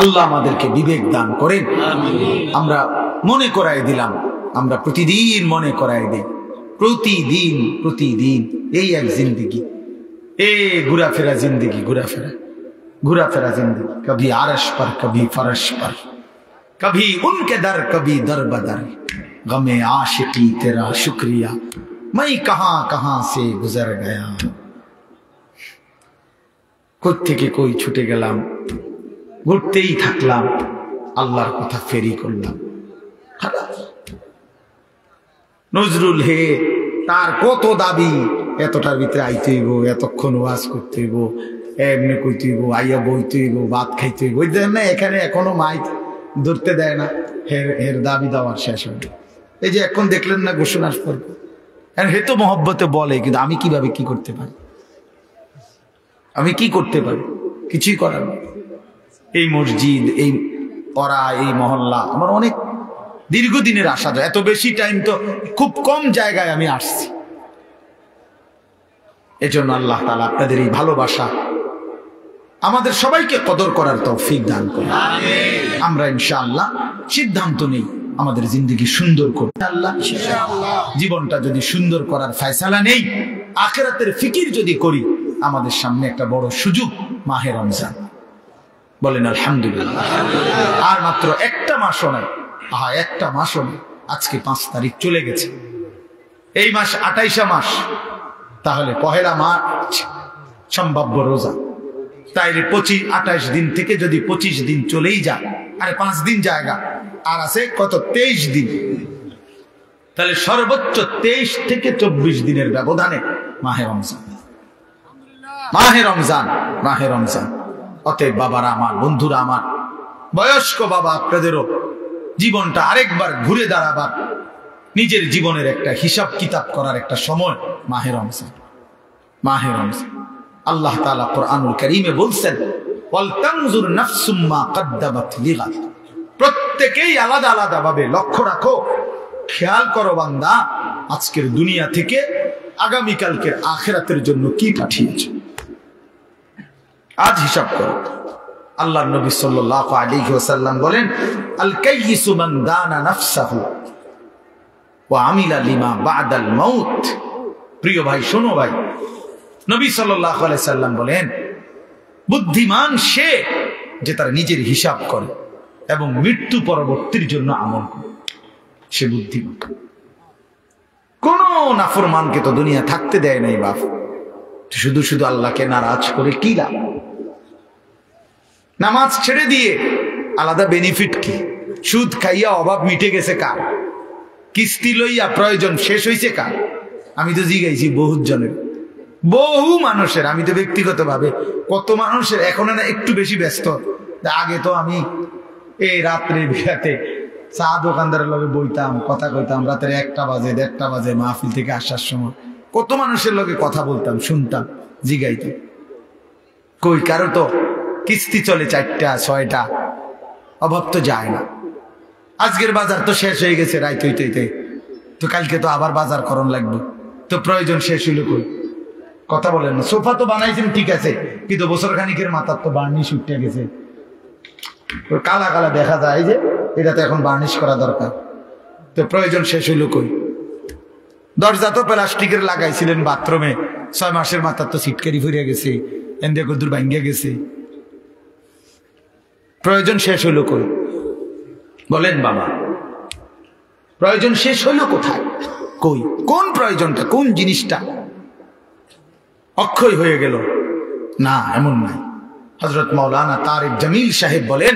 আল্লাহ আমাদেরকে বিবেক দান করেন। আমরা মনে করাই দিলাম, আমরা প্রতিদিন মনে করাই দিই, প্রতিদিন প্রতিদিন এই এক জিন্দগি, ঘুরাফেরা জিন্দগি, ঘুরাফেরা জিন্দগি, কभी आरश पर कभी फरश पर, कभी उनके दर कभी दर बदर, गमे आशिकी तेरा शुक्रिया मैं कहां कहां से गुजर गया। কোত্থেকে কই ছুটে গেলাম, ঘুরতেই থাকলাম, আল্লাহর কথা ফেরি করলাম। নজরুল হে, তার কত দাবি, এতটার ভিতরে আইতে হইব, এতক্ষণ ওয়াজ করতে হইব, এমনি কইতে হইব, আইয়া বইতে হইব, ভাত খাইতে হইব, ওই দেন না এখানে এখনো মাইক ধরতে দেয় না, হের দাবি দেওয়ার শেষ হয়। এই যে এখন দেখলেন না ঘোষণার পর, হে তো মহব্বতে বলে, কিন্তু আমি কিভাবে কি করতে পারি, আমি কি করতে পারি? কিছুই করার নেই। এই মসজিদ, এই পড়া, এই মহল্লা আমার অনেক দীর্ঘদিনের আশা। এত বেশি টাইম তো খুব কম জায়গায় আমি আসছি। এজন্য আল্লাহ তাআলা আপনাদের এই ভালোবাসা আমাদের সবাইকে কদর করার তৌফিক দান করুন। আমরা ইনশাআল্লাহ সিদ্ধান্ত নেই আমাদের জিন্দেগি সুন্দর করতে। আল্লাহ জীবনটা যদি সুন্দর করার ফয়সালা নেই, আখিরাতের ফিকির যদি করি, আমাদের সামনে একটা বড় সুযোগ মাহে রমজান। বলেন আলহামদুলিল্লাহ। আর মাত্র একটা মাসও নাই, একটা মাসও নেই। আজকে 5 তারিখ চলে গেছে, এই মাস 28 মাস, তাহলে 1 মার্চ সম্ভাব্য রোজা। তাইলে 28 দিন থেকে যদি 25 দিন চলেই যায়, আরে 5 দিন জায়গা আর আছে কত, 23 দিন। তাহলে সর্বোচ্চ 23 থেকে 24 দিনের ব্যবধানে মাহে রমজান, মাহে রমজান, মাহে রমজান। অতএব বাবারা আমার, বন্ধুরা আমার, বয়স্ক বাবা, আপনাদেরও জীবনটা আরেকবার ঘুরে দাঁড়াবার, নিজের জীবনের একটা হিসাব কিতাব করার একটা সময় মাহে রমজান, মাহে রমজান। আল্লাহ তাআলা কোরআনুল কারীমে বলছেন, ওয়াল তানজুর নাফসুম মা কদ্দামাত লিগাদ, প্রত্যেকেই আলাদা আলাদা ভাবে লক্ষ্য রাখো, খেয়াল করো বান্দা, আজকের দুনিয়া থেকে আগামীকালকের আখিরাতের জন্য কি পাঠিয়েছো, আজ হিসাব করো। আল্লাহর নবী সাল্লাল্লাহু আলাইহি ওয়াসাল্লাম বলেন, আল কাইয়িসু মান দানা নাফসাহু ওয়া আমিলা লিমা বাদাল মাউত। প্রিয় ভাই, শোনো ভাই, নবী সাল্লাল্লাহু আলাইহি সাল্লাম বলেন, বুদ্ধিমান সে যে তার নিজের হিসাব করে এবং মৃত্যু পরবর্তীর জন্য আমল করে, সে বুদ্ধিমান। কোন নাফরমানকে তো দুনিয়া থাকতে দেয় নাই বাপ, শুধু শুধু আল্লাহকে নারাজ করে কি লাভ? নামাজ ছেড়ে দিয়ে আলাদা বেনিফিট কি? সুদ খাইয়া অভাব মিটে গেছে কার? কিস্তি লইয়া প্রয়োজন শেষ হয়েছে কার? আমি তো জিগাইছি বহুত জনের, বহু মানুষের। আমি তো ব্যক্তিগত ভাবে কত মানুষের এখন না একটু বেশি ব্যস্ত। আগে তো আমি এই রাত্রে বিরাতে চা দোকানদারের লগে বইতাম, কথা কইতাম, রাতের 1টা বাজে 1:30টা বাজে মাহফিল থেকে আসার সময় কত মানুষের লগে কথা বলতাম, শুনতাম, জিগাইতাম। কই কারো তো কিস্তি চলে 4টা 6টা, অভাব তো যায় না। আজকের বাজার তো শেষ হয়ে গেছে রাইত হইতে, তো কালকে তো আবার বাজার করণ লাগবে, তো প্রয়োজন শেষ হইল কই? কথা বলেন না। সোফা তো বানাইছেন ঠিক আছে, কিন্তু বছর খানিকের মাথার তো বার্নিশ উঠে গেছে, কালা কালা দেখা যায় যে এটা তো এখন বার্নিশ করা দরকার, তো প্রয়োজন শেষ হইল কই? দরজা তো প্লাস্টিকের লাগাইছিলেন বাথরুমে, 6 মাসের মাথার তো সিটকারি ফুরিয়ে গেছে, এন্দে কদ্দুর ভাঙ্গিয়া গেছে, প্রয়োজন শেষ হইল কই? বলেন বাবা, প্রয়োজন শেষ হইল কোথায়? কই? কোন প্রয়োজনটা, কোন জিনিসটা অক্ষয় হয়ে গেল? না, এমন নাই। হযরত মাওলানা তারিক জামিল সাহেব বলেন,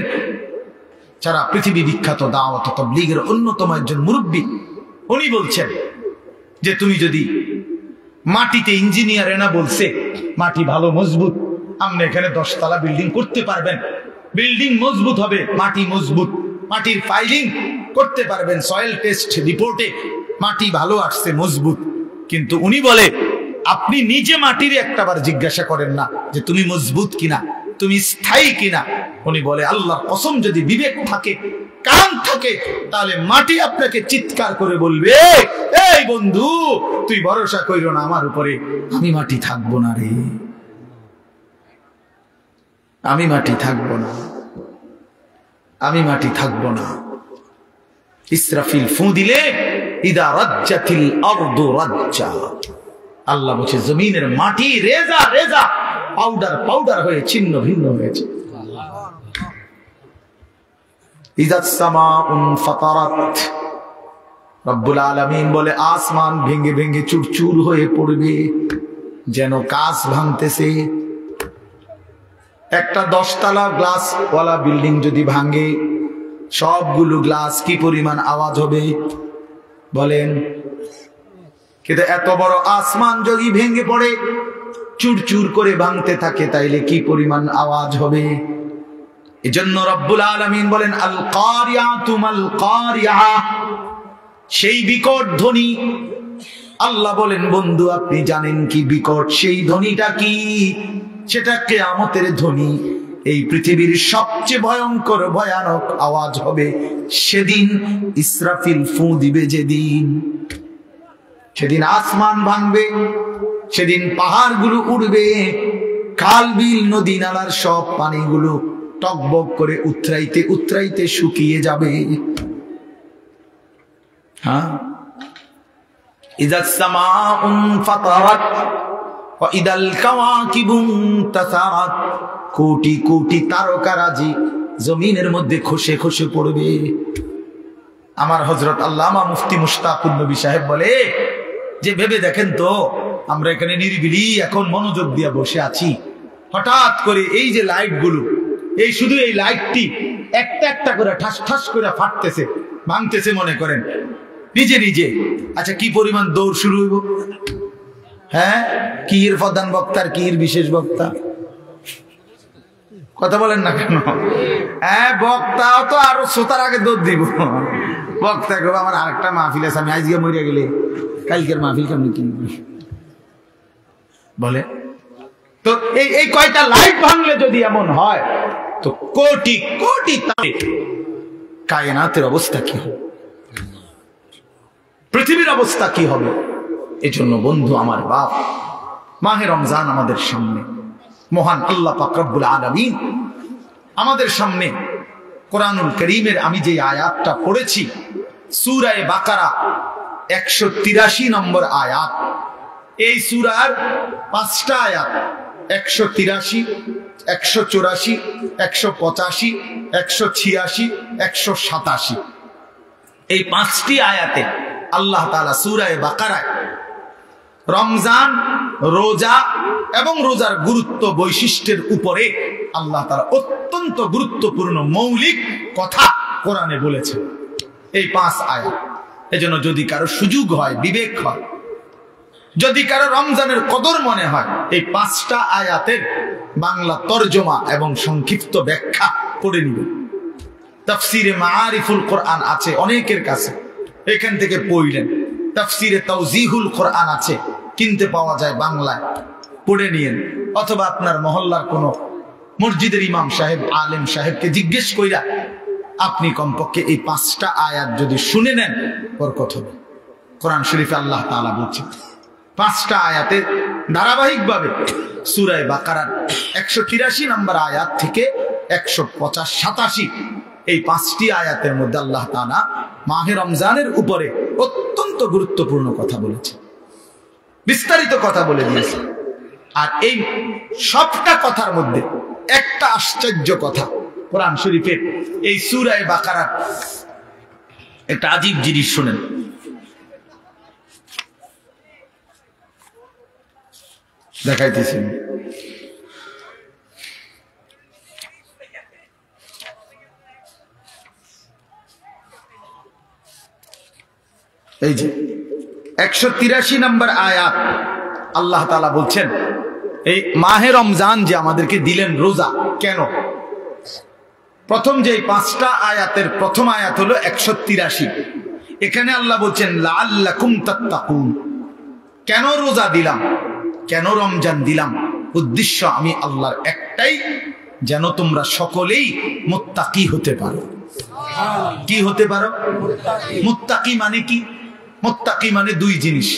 যারা পৃথিবী বিখ্যাত দাওয়াত ও তাবলীগের অন্যতম একজন মুরব্বী, উনি বলছেন যে তুমি যদি মাটিতে, ইঞ্জিনিয়ার এনা বলছে মাটি ভালো মজবুত, আপনি এখানে 10 তলা বিল্ডিং করতে পারবেন, বিল্ডিং মজবুত হবে, মাটি মজবুত, মাটির ফাইলিং করতে পারবেন, সয়েল টেস্ট রিপোর্টে মাটি ভালো আসছে, মজবুত। কিন্তু উনি বলে আপনি নিজে মাটির একটাবার জিজ্ঞাসা করেন না যে তুমি মজবুত কিনা, তুমি স্থায়ী কিনা। উনি বলে আল্লাহর কসম, যদি বিবেক থাকে, কান থাকে, তাহলে মাটি আপনাকে চিৎকার করে বলবে, এই বন্ধু তুই ভরসা কইরো না আমার উপরে, আমি মাটি থাকবো না রে, আমি মাটি থাকবো না, আমি মাটি থাকবো না। ইসরাফিল ফু দিলে ইদা রাজ্জাতিল আরদু রাজ্জা, আল্লাহ বলছে জমিনের মাটি রেজা রেজা, পাউডার পাউডার হয়ে ছিন্ন ভিন্ন হয়েছে। ইযাস সামাউন ফাতারাত, রব্বুল আলামিন বলে আসমান ভেঙে ভেঙে চুরচুর হয়ে পড়বে, যেন কাঁচ ভাঙতেছে। একটা 10 তলা গ্লাস ওয়ালা বিল্ডিং যদি ভাঙে, সবগুলো গ্লাস কি পরিমাণ আওয়াজ হবে বলেন? কিন্তু এত বড় আসমান যদি ভেঙে পড়ে, চুরচুর করে ভাঙতে থাকে, তাইলে কি পরিমাণ আওয়াজ হবে? এজন্য রব্বুল আলামিন বলেন আল কারিয়াতু মাল কারিয়া, সেই বিকট ধ্বনি। আল্লাহ বলেন বন্ধু আপনি জানেন কি বিকট সেই ধ্বনিটা কি? সেটা কিয়ামতের ধ্বনি। এই পৃথিবীর সবচেয়ে ভয়ঙ্কর ভয়ানক আওয়াজ হবে সেদিন ইসরাফিল ফু দিবে যেদিন। সেদিন আসমান ভাঙবে, সেদিন পাহাড়গুলো উড়বে, খাল বিল নদী নালার সব পানিগুলো টকবক করে উতরাইতে উতরাইতে শুকিয়ে যাবে। হ্যাঁ, ইযাস সামাউন ফাতারাত ওয়া ইদাল কাওয়াকিবু তাসারাত, কোটি কোটি তারকারাজি জমিনের মধ্যে খসে খসে পড়বে। আমার হযরত আল্লামা মুফতি মুশতাকুন নবী সাহেব বলে যে ভেবে দেখেন তো, আমরা এখানে নিরিবিলি এখন মনোযোগ দিয়ে বসে আছি, হঠাৎ করে এই যে লাইটগুলো, এই শুধু এই লাইটটি একটা একটা করে ঠাস ঠাস করে ফাটতেছে, ভাঙতেছে, মনে করেন নিজে নিজে। আচ্ছা কি পরিমাণ দৌড় শুরু হইব? হ্যাঁ, কি এর প্রধান বক্তার, কি এর বিশেষ বক্তা? কথা বলেন না কেন? হ্যাঁ, বক্তাও তো আরো শ্রোতার আগে দৌড় দিব। বক্তা করবো আমার আরেকটা মাহফিল আছে, আমি আজকে মরিয়া গেলে কালকের মাহফিল কেমন কিনবি বলে? তো এই কয়টা লাইট ভাঙলে যদি এমন হয়, তো কোটি কোটি কায়নাতের অবস্থা কি হবে, পৃথিবীর অবস্থা কি হবে? এজন্য বন্ধু আমার বাপ, মাহে রমজান আমাদের সামনে, মহান আল্লাহ পাক রব্বুল আলামিন আমাদের সামনে কোরআনুল কারীমের আমি যে আয়াতটা পড়েছি, সূরা বাকারা 183 নম্বর আয়াত। এই সূরার 5টা আয়াত, 183, 184, 185, 186, 187 এই 5টি আয়াতে আল্লাহ তাআলা সূরা বাকারায় রমজান, রোজা এবং রোজার গুরুত্ব বৈশিষ্ট্যের উপরে আল্লাহ তাআলা অত্যন্ত গুরুত্বপূর্ণ মৌলিক কথা কোরআনে বলেছেন এই 5 আয়াত। এজন্য যদি কারো সুযোগ হয়, বিবেক হয়, যদি কারো রমজানের কদর মনে হয়, এই 5টা আয়াতের বাংলা তরজমা এবং সংক্ষিপ্ত ব্যাখ্যা পড়ে নিবে। তাফসিরে মাআরিফুল কোরআন আছে অনেকের কাছে, এখান থেকে পড়লেন। তাফসিরে তাওজিহুল কোরআন আছে, কিনতে পাওয়া যায় বাংলায়, পড়ে নিয়েন। অথবা আপনার মহল্লার কোনো মসজিদের ইমাম সাহেব, আলেম সাহেবকে জিজ্ঞেস কইরা আপনি কমপক্ষে এই 5টা আয়াত যদি শুনে নেন, বরকত হবে। কোরআন শরীফে আল্লাহ তাআলা বলছেন 5টা আয়াতে ধারাবাহিকভাবে সূরা বাকারার 183 নম্বর আয়াত থেকে 187 এই 5টি আয়াতের মধ্যে আল্লাহ তাআলা মাহে রমজানের উপরে অত্যন্ত গুরুত্বপূর্ণ কথা বলেছে, বিস্তারিত কথা বলে দিয়েছে। আর এই সবটা কথার মধ্যে একটা আশ্চর্য কথা কোরআন শরীফের এই সূরা বাকারার একটা আজীব জিনিস শুনেন। দেখাইতেছি এই যে 183 নম্বর আয়াত আল্লাহ তাআলা বলছেন এই মাহে রমজান যে আমাদেরকে দিলেন রোজা কেন। প্রথম যে 5টা আয়াতের প্রথম আয়াত হলো 183। এখানে আল্লাহ বলছেন লাআল্লাকুম তাত্তাকুন, কেন রোজা দিলাম, কেন রমজান দিলাম, উদ্দেশ্য আমি আল্লাহর একটাই, যেন তোমরা সকলেই মুত্তাকি হতে পারো। কি হতে পারো? মুত্তাকি মানে কি? মুত্তাকি মানে 2 জিনিস,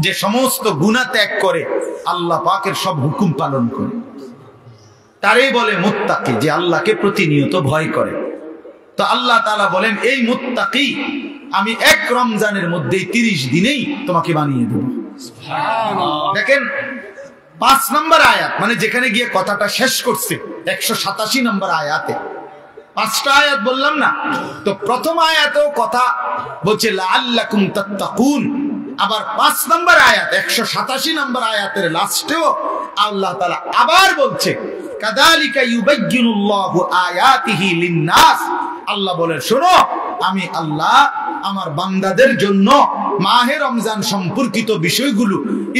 যে সমস্ত গুনাহ ত্যাগ করে আল্লাহ পাকের সব হুকুম পালন করে, তারই বলে মুত্তাকি, যে আল্লাহকে প্রতিনিয়ত ভয় করে। তো আল্লাহ তাআলা বলেন এই মুত্তাকি আমি এক রমজানের মধ্যেই 30 দিনেই তোমাকে বানিয়ে দেব। দেখেন 5 নম্বর আয়াত, মানে যেখানে গিয়ে কথাটা শেষ করছে 187 নম্বর আয়াতে 5টা আয়াত বললাম না, তো প্রথম আয়াতেও কথা বলছে লাআল্লাকুম তাত্তাকুন, আবার 5 নম্বর আয়াত 187 নম্বর আয়াতের লাস্টেও আল্লাহ তাআলা আবার বলছে কাযালিকা ইউবায়্যিনুল্লাহু আয়াতিহি লিন-নাস। আল্লাহ বলেন শোনো, আমি আল্লাহ আমার বান্দাদের জন্য মাহে রমজান সম্পর্কিত বিষয়গুলো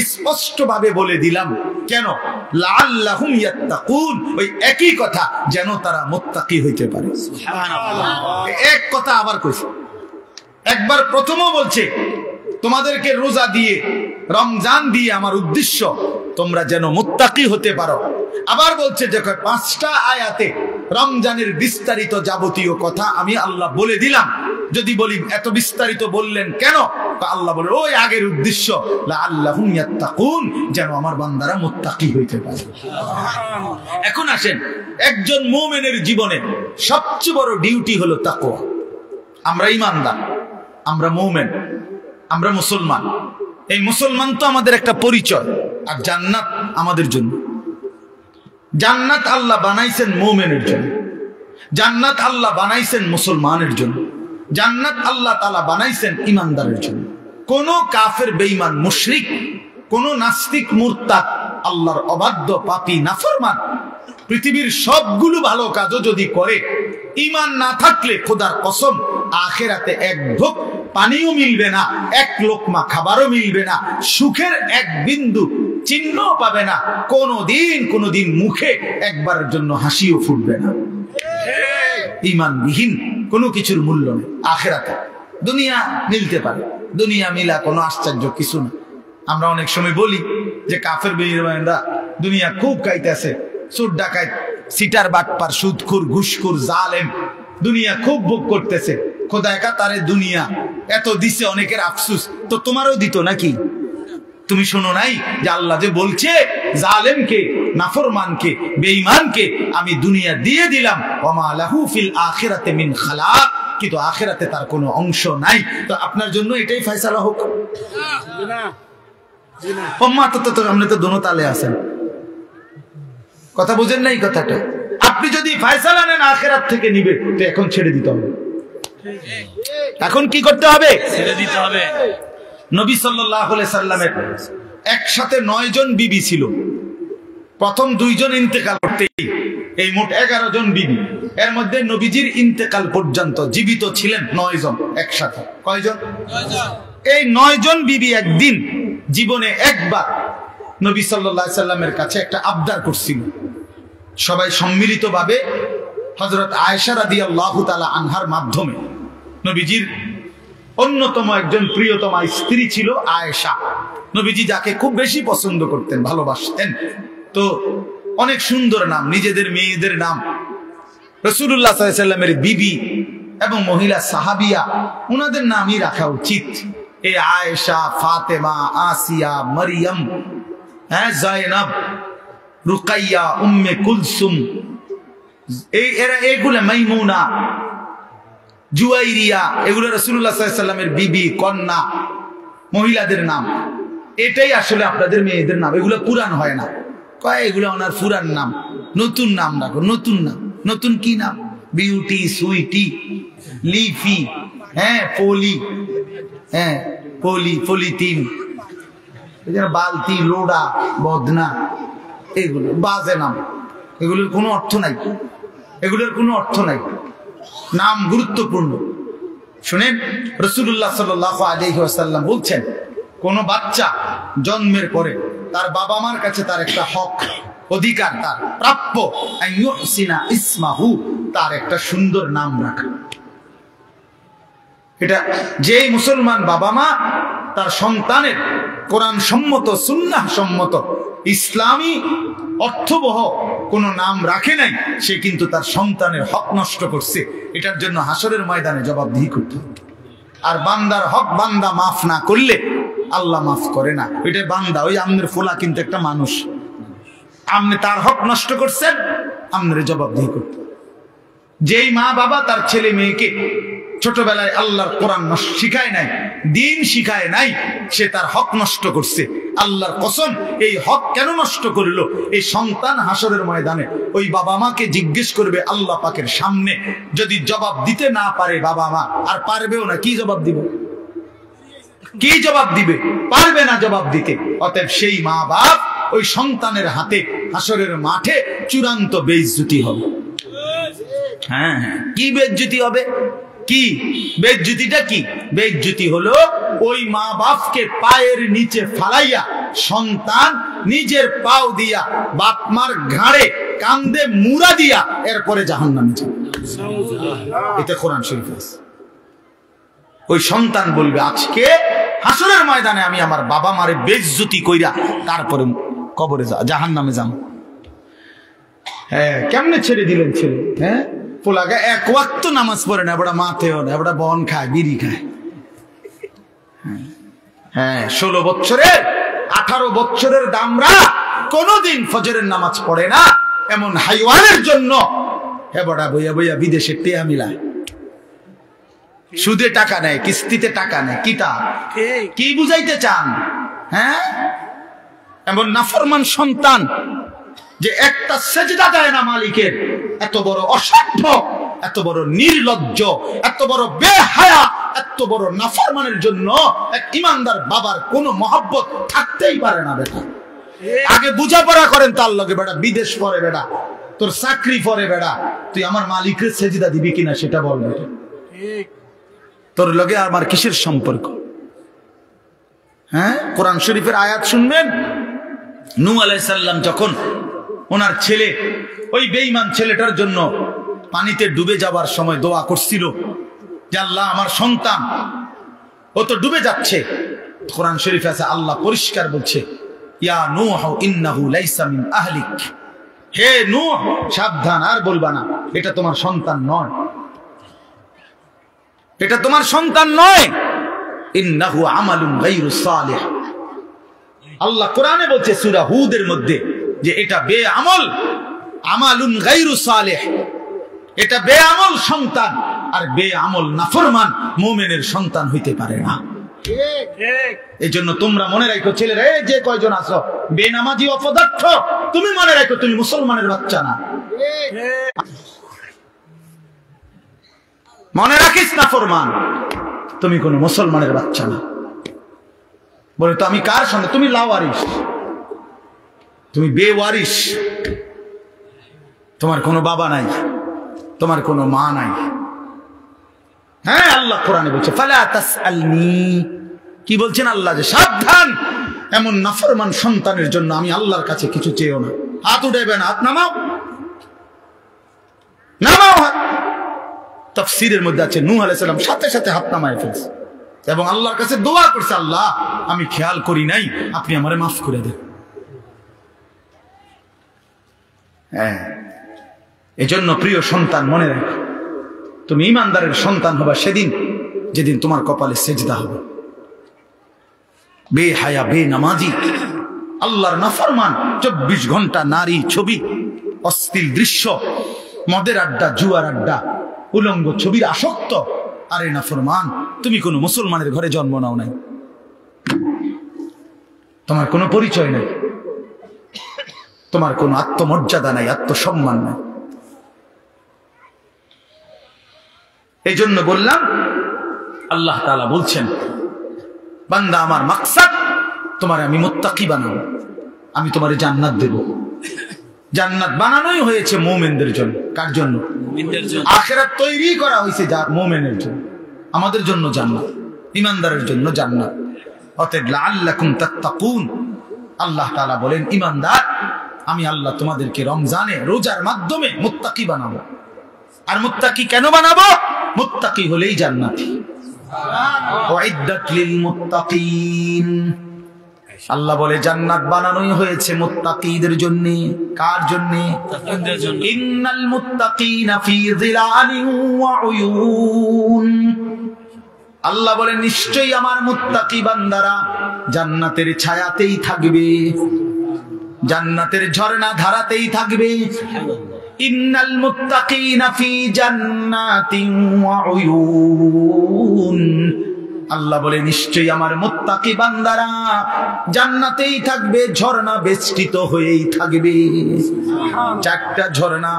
স্পষ্টভাবে বলে দিলাম। কেন? লাআল্লাহুম ইয়াত্তাকুন, ওই একই কথা, যেন তারা মুত্তাকি হইতে পারে। সুবহানাল্লাহ, এক কথা আবার কইছে। একবার প্রথমও বলছে তোমাদেরকে রোজা দিয়ে, রমজান দিয়ে আমার উদ্দেশ্য তোমরা যেন মুত্তাকি হতে পারো। আবার বলছে যে 5টা আয়াতে রমজানের বিস্তারিত যাবতীয় কথা আমি আল্লাহ বলে দিলাম। যদি বলি এত বিস্তারিত বললেন কেন, তা আল্লাহ বলে ওই আগের উদ্দেশ্য লাআল্লাহুম ইয়াত্তাকুন, যেন আমার বান্দারা মুত্তাকি হইতে পারে। এখন আসেন, একজন মুমিনের জীবনে সবচেয়ে বড় ডিউটি হলো তাকওয়া। আমরা ঈমানদার, আমরা মুমিন, আমরা মুসলমান। এই মুসলমান তো আমাদের একটা পরিচয়, আর জান্নাত আমাদের জন্য। জান্নাত আল্লাহ বানাইছেন মুমিনের জন্য, জান্নাত আল্লাহ বানাইছেন মুসলমানের জন্য, জান্নাত আল্লাহ তাআলা বানাইছেন ঈমানদারের জন্য। কোন কাফের, বেঈমান, মুশরিক, কোন নাস্তিক, মুরতাদ, আল্লাহর অবাধ্য, পাপী, নাফরমান পৃথিবীর সবগুলো ভালো কাজও যদি করে, ঈমান না থাকলে খোদার কসম আখিরাতে এক ঢোক পানিও মিলবে না, এক লোকমা খাবারও মিলবে না, সুখের এক বিন্দু চিহ্ন পাবে না, কোনদিন মুখে একবারের জন্য হাসিও ফুটবে না। ঈমানবিহীন কোনো কিছুর মূল্য নেই আখিরাতে। দুনিয়া মিলতে পারে, দুনিয়া মিলা কোনো আশ্চর্য কিছু না। আমরা অনেক সময় বলি যে কাফের বেঈমানরা দুনিয়া খুব খাইতেছে, চোর ডাকাত, সিটার বাটপার, সুদখোর, ঘুষখোর, জালেম দুনিয়া খুব ভোগ করতেছে। খোদা একা তারে দুনিয়া এত দিছে, অনেকের আফসুস। তো তোমারও দিত নাকি? তুমি শোনো নাই যে আল্লাহ যে বলছে জালেমকে, নাফরমানকে, বেঈমানকে আমি দুনিয়া দিয়ে দিলাম, ওমা লাহু ফিল আখিরাতি মিন খালাক, কিন্তু আখিরাতে তার কোনো অংশ নাই। তো আপনার জন্য এটাই ফয়সালা হোক না? ওম্মা তো আপনি তো দোনো তালে আছেন। কথা বুঝেন নাই কথাটা? আপনি যদি ফয়সালা নেন আখিরাত থেকে নিবে, তো এখন ছেড়ে দিতে হবে। এখন কি করতে হবে? ছেড়ে দিতে হবে। নবী সাল্লাল্লাহু আলাইহি সাল্লামের একসাথে 9 জন বিবি ছিল। প্রথম 2 জন ইন্তেকাল করতেই এই মোট 11 জন বিবি। এর মধ্যে নবীজির ইন্তেকাল পর্যন্ত জীবিত ছিলেন 9 জন একসাথে। কয়জন? 9 জন। এই 9 জন বিবি একদিন জীবনে একবার নবী সাল্লাল্লাহু আলাইহি সাল্লামের কাছে একটা আবদার করছিল। সবাই সম্মিলিতভাবে হযরত আয়েশা রাদিয়াল্লাহু তাআলা আনহার মাধ্যমে, নবীজির অন্যতম একজন প্রিয়তমা স্ত্রী ছিল আয়েশা, নবীজি যাকে খুব বেশি পছন্দ করতেন, ভালোবাসতেন। তো অনেক সুন্দর নাম, নিজেদের মেয়েদের নাম রাসূলুল্লাহ সাল্লাল্লাহু আলাইহি সাল্লামের বিবি এবং মহিলা সাহাবিয়া, ওনাদের নামই রাখা উচিত। এই আয়েশা, ফাতেমা, আসিয়া, মারিয়াম, জায়নাব, রুকাইয়া, উম্মে কুলসুম, এগুলা মাইমুনা, জুয়াইরিয়া, এগুলো রাসূলুল্লাহ সাল্লাল্লাহু আলাইহি সাল্লামের বিবি, কন্যা, মহিলাদের নাম। এটাই আসলে আপনাদের মেয়েদের নাম। এগুলো পুরান হয় না, কয় এগুলো ওনার পুরান নাম, নতুন নাম রাখো। নতুন নাম, নতুন কি নাম? বিউটি, সুইটি, লিফি, পলি, পলিথিন, বালতি, লোডা, বদনা, এগুলো বাজে নাম। এগুলোর কোনো অর্থ নাই, এগুলোর কোনো অর্থ নাই। নাম গুরুত্বপূর্ণ। শুনেন, রাসূলুল্লাহ সাল্লাল্লাহু আলাইহি ওয়াসাল্লাম বলছেন, কোন বাচ্চা জন্মের পরে তার বাবা মার কাছে তার একটা হক, অধিকার, তার প্রাপ্য, আইয়ুহসিনা ইসমাহু, তার একটা সুন্দর নাম রাখা। এটা যেই মুসলমান বাবা মা তার সন্তানের কোরআন সম্মত, সুন্নাহ সম্মত, ইসলামী অর্থবহ কোন নাম রাখে নাই, সে কিন্তু তার সন্তানের হক নষ্ট করছে। এটার জন্য হাসরের ময়দানে জবাবদিহি করতে হবে। আর বান্দার হক বান্দা মাফ না করলে আল্লাহ মাফ করে না। ওইটা বান্দা, ওই আমনের ফোলা কিন্তু একটা মানুষ, আপনি তার হক নষ্ট করছেন, আপনার জবাবদিহি করতে। যেই মা বাবা তার ছেলে মেয়েকে ছোটবেলায় আল্লাহর কোরআন শিখায় নাই, দিন শিখায় নাই, সে তার হক নষ্ট করছে। আল্লাহর কসম, এই হক কেন নষ্ট করলো? এই সন্তান হাসরের ময়দানে ওই বাবা মাকে জিজ্ঞেস করবে আল্লাহ পাকের সামনে। যদি জবাব দিতে না পারে বাবা মা, আর পারবেও না, কি জবাব দিবে? কি জবাব দিবে? পারবে না জবাব দিতে। অতএব সেই মা বাপ ওই সন্তানের হাতে হাসরের মাঠে চূড়ান্ত বেইজ্জতি হবে। হ্যাঁ, কি বেইজ্জতি হবে? কি বেইজ্জতিটা? কি বেইজ্জতি হলো ওই মা বাপকে পায়ের নিচে ফালাইয়া সন্তান নিজের পাও দিয়া বাপ মার ঘাড়ে কান্দে মুড়া দিয়া এরপরে জাহান্নামে যাবে। এটা কোরআন শরীফ আছে। ওই সন্তান বলবে, আজকে হাসরের ময়দানে আমি আমার বাবা মারে বেইজ্জতি কইরা তারপরে কবরে জাহান্নামে যাম। হ্যাঁ, কেমনে ছেড়ে দিলেন ছেলে? পোলাকে এক ওয়াক্ত নামাজ পড়ে না, এবারে মাথেও না, এবারে বন খায়, বিড়ি খায়। 16 বছরের 18 বছরের দামরা কোনদিন ফজরের নামাজ পড়ে না, এমন হাইওয়ানের জন্য এবারে বইয়া বইয়া বিদেশে টেয়া মিলায়, সুদে টাকা নেয়, কিস্তিতে টাকা নেয়। কি বুঝাইতে চান? এমন নাফরমান সন্তান যে একটা সেজদা দেয় না মালিকের, এত বড় অসভ্য, এত বড় নির্লজ্জ, এত বড় বেহায়া, এত বড় নাফরমানের জন্য এক ইমানদার বাবার কোনো মহব্বত থাকতেই পারে না। বেটা আগে বুঝাপড়া করেন তার লগে, বেটা বিদেশ পরে, বেটা তোর চাকরি পরে, বেটা তুই আমার মালিকের সেজদা দিবি কিনা সেটা বল। বেটা তোর লগে আমার কিসের সম্পর্ক? কোরআন শরীফের আয়াত শুনবেন। নূহ আলাইহিস সালাম যখন ওনার ছেলে, ওই বেঈমান ছেলেটার জন্য পানিতে ডুবে যাবার সময় দোয়া করছিল যে আল্লাহ আমার সন্তান, ও তো ডুবে যাচ্ছে। কোরআন শরীফে আছে, আল্লাহ পরিষ্কার বলছে, ইয়া নূহ ইন্নাহু লাইসা মিন আহলিক, হে নূহ সাবধান, আর বলবা না, এটা তোমার সন্তান নয়, এটা তোমার সন্তান নয়। ইন্নাহু আমালুন গায়রু সালিহ। আল্লাহ কোরআনে বলছে সূরা হুদের মধ্যে যে এটা বেআমল, আমালুন গায়রু সালিহ, এটা বেআমল সন্তান। আর বেআমল নাফরমান মুমিনের সন্তান হইতে পারে না। এই জন্য তোমরা মনে রাখো ছেলেরা, এই যে কয়জন আছো বেনামাজি অপদার্থ, তুমি মনে রাখো তুমি মুসলমানের বাচ্চা না। মনে রাখিস না ফরমান, তুমি কোন মুসলমানের বাচ্চা না। বলে তো আমি কার সঙ্গে? তুমি লাওয়ারিস, তুমি বেওয়ারিস, তোমার কোনো বাবা নাই, তোমার কোনো মা নাই। হ্যাঁ, আল্লাহ কোরআনে বলছে ফালা তাসআলনি, কি বলছেন আল্লাহ? যে সাবধান, এমন নাফরমান সন্তানের জন্য আমি আল্লাহর কাছে কিছু চেয়েও না। হাত উঠাইবে না, হাত নামাও, নামাও হাত। তাফসীরের মধ্যে আছে নূহ আলাইহিস সালাম সাথে সাথে হাত নামায় ফেলছে এবং আল্লাহর কাছে দোয়া করছে, আল্লাহ আমি খেয়াল করি নাই, আপনি আমারে মাফ করে দেন। হ্যাঁ, এজন্য প্রিয় সন্তান মনে রাখো, তুমি ইমানদারের সন্তান হবা সেদিন যেদিন তোমার কপালে সেজদা হবে। বেহায়া, বেনামাজি, আল্লাহর নাফরমান, 24 ঘন্টা নারী ছবি, অশ্লীল দৃশ্য, মদের আড্ডা, জুয়ার আড্ডা, উলঙ্গ ছবির আসক্ত। আরে নাফরমান, তুমি কোনো মুসলমানের ঘরে জন্ম নাও নাই, তোমার কোনো পরিচয় নাই, তোমার কোনো আত্মমর্যাদা নাই, আত্মসম্মান নাই। এই জন্য বললাম, আল্লাহ তাআলা বলছেন বান্দা আমার মাকসাদ তোমার আমি মুত্তাকি বানাবো, আমি তোমারে জান্নাত দেব। জান্নাত বানানোই হয়েছে মুমিনদের জন্য। কার জন্য? আখিরাত তৈরি করা হয়েছে যা মুমিনের জন্য। আমাদের জন্য জান্নাত, ইমানদারের জন্য জান্নাত। অতএব লাআল্লাকুম তাত্তাকুন, আল্লাহ তাআলা বলেন ইমানদার, আমি আল্লাহ তোমাদেরকে রমজানে রোজার মাধ্যমে মুত্তাকি বানাবো। আর মুত্তাকি কেন বানাবো? মুত্তাকি হলেই জান্নাতি। উইদ্দাত লিল মুত্তাকিন, আল্লাহ বলে জান্নাত বানানোই হয়েছে মুত্তাকিদের জন্য। কার জন্য? ইন্নাল মুত্তাকিনা ফি যিলালিন ওয়া উয়ুন, আল্লাহ বলে নিশ্চয়ই আমার মুত্তাকি বান্দারা জান্নাতের ছায়াতেই থাকবে, জান্নাতের ঝর্ণা ধারাতেই থাকবে। ইন্নাল মুত্তাকিনা ফি জান্নাতিন ওয়া উয়ুন, আল্লাহ বলে নিশ্চয়ই আমার মুত্তাকি বান্দারা জান্নাতেই থাকবে, ঝর্ণা বেষ্টিত হয়েই থাকবে। 4টা ঝর্ণা,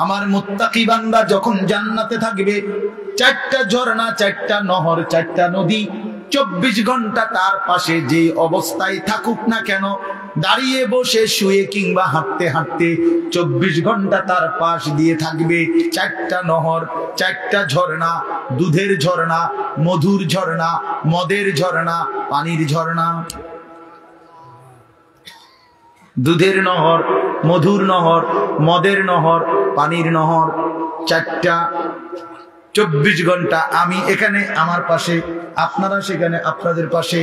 আমার মুত্তাকি বান্দা যখন জান্নাতে থাকবে, 4টা ঝর্ণা, 4টা নহর, 4টা নদী 24 ঘন্টা তার পাশে যে অবস্থায় থাকুক না কেন, দাঁড়িয়ে বসে শুয়ে কিংবা হাঁটতে হাঁটতে 24 ঘন্টা তার পাশ দিয়ে থাকবে 4টা নহর, 4টা ঝর্ণা, দুধের ঝর্ণা, মধুর ঝর্ণা, মদের ঝর্ণা, পানির ঝর্ণা। দুধের নহর, মধুর নহর, মদের নহর, পানির নহর, 4টা। 24 ঘন্টা আমি এখানে আমার পাশে, আপনারা সেখানে আপনাদের পাশে।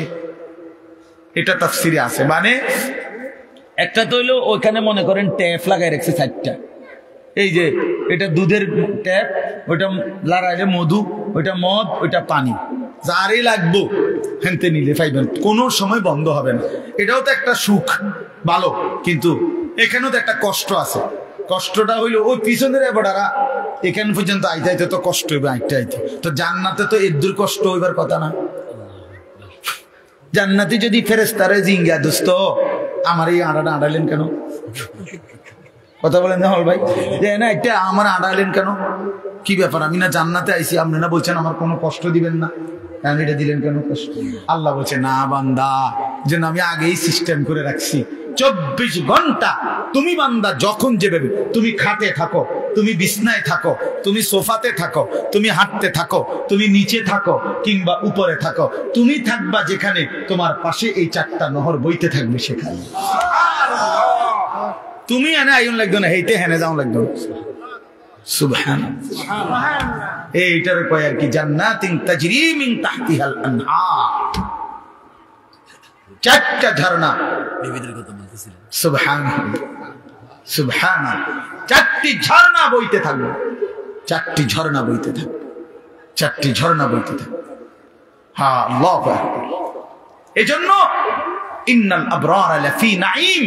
এটা তাফসিরে আছে। মানে একটা তো হইলো ওইখানে মনে করেন ট্যাপ লাগাই রাখছে 4টা। এই যে এটা দুধের ট্যাপ, ওইটা লাগাইলে মধু, ওইটা মদ, ওইটা পানি, যারই লাগবো হেনতে নিলে পাইবেন, কোনো সময় বন্ধ হবে না। এটাও তো একটা সুখ, ভালো, কিন্তু এখানেও তো একটা কষ্ট আছে। কষ্টটা হইলো ওই পিছনের এবারা এখান পর্যন্ত আইতে আইতে তো কষ্ট হইবে, আইতে আইতে তো। জান্নাতে তো এর দূর কষ্ট হইবার কথা না। জান্নাতি যদি ফেরেশতারে জিঙ্গা, দোস্ত আমার এই আড়াটা আড়ালেন কেন? কথা বলেন না হল ভাই, যে না এটা আমার আড়ালেন কেন, কি ব্যাপার? আমি না জান্নাতে আইছি, আপনি না বলছেন আমার কোনো কষ্ট দিবেন না, এটা দিলেন কেন কষ্ট? আল্লাহ বলছে না বান্দা, যেন আমি আগেই সিস্টেম করে রাখছি। 24 ঘন্টা তুমি বান্দা যখন যেভাবে, তুমি খাটে থাকো, তুমি বিছনায় থাকো, তুমি সোফাতে থাকো, তুমি হাঁটতে থাকো, তুমি নিচে থাকো কিংবা উপরে থাকো, তুমি থাকবা যেখানে, তোমার পাশে এই 4টা নহর বইতে থাকবে সেখানে। তুমি এনে আইন লাগতো না, হেইতে হেনে যাও লাগতো। সুবহানাল্লাহ। এইটার কয় আর কি, জান্নাতিন তাজরি মিন তাহতিহাল আনহার, 4টা ঝর্ণা। বিবিদের কথা বলতেছিলেন। সুবহানাল্লাহ, সুবহানাল্লাহ। 4টি ঝর্ণা বইতে থাকবে, 4টি ঝর্ণা বইতে থাকবে, 4টি ঝর্ণা বইতে থাকবে। হ্যাঁ, আল্লাহু আকবার। এজন্য ইন্নাল আবরারা লাফি নাঈম,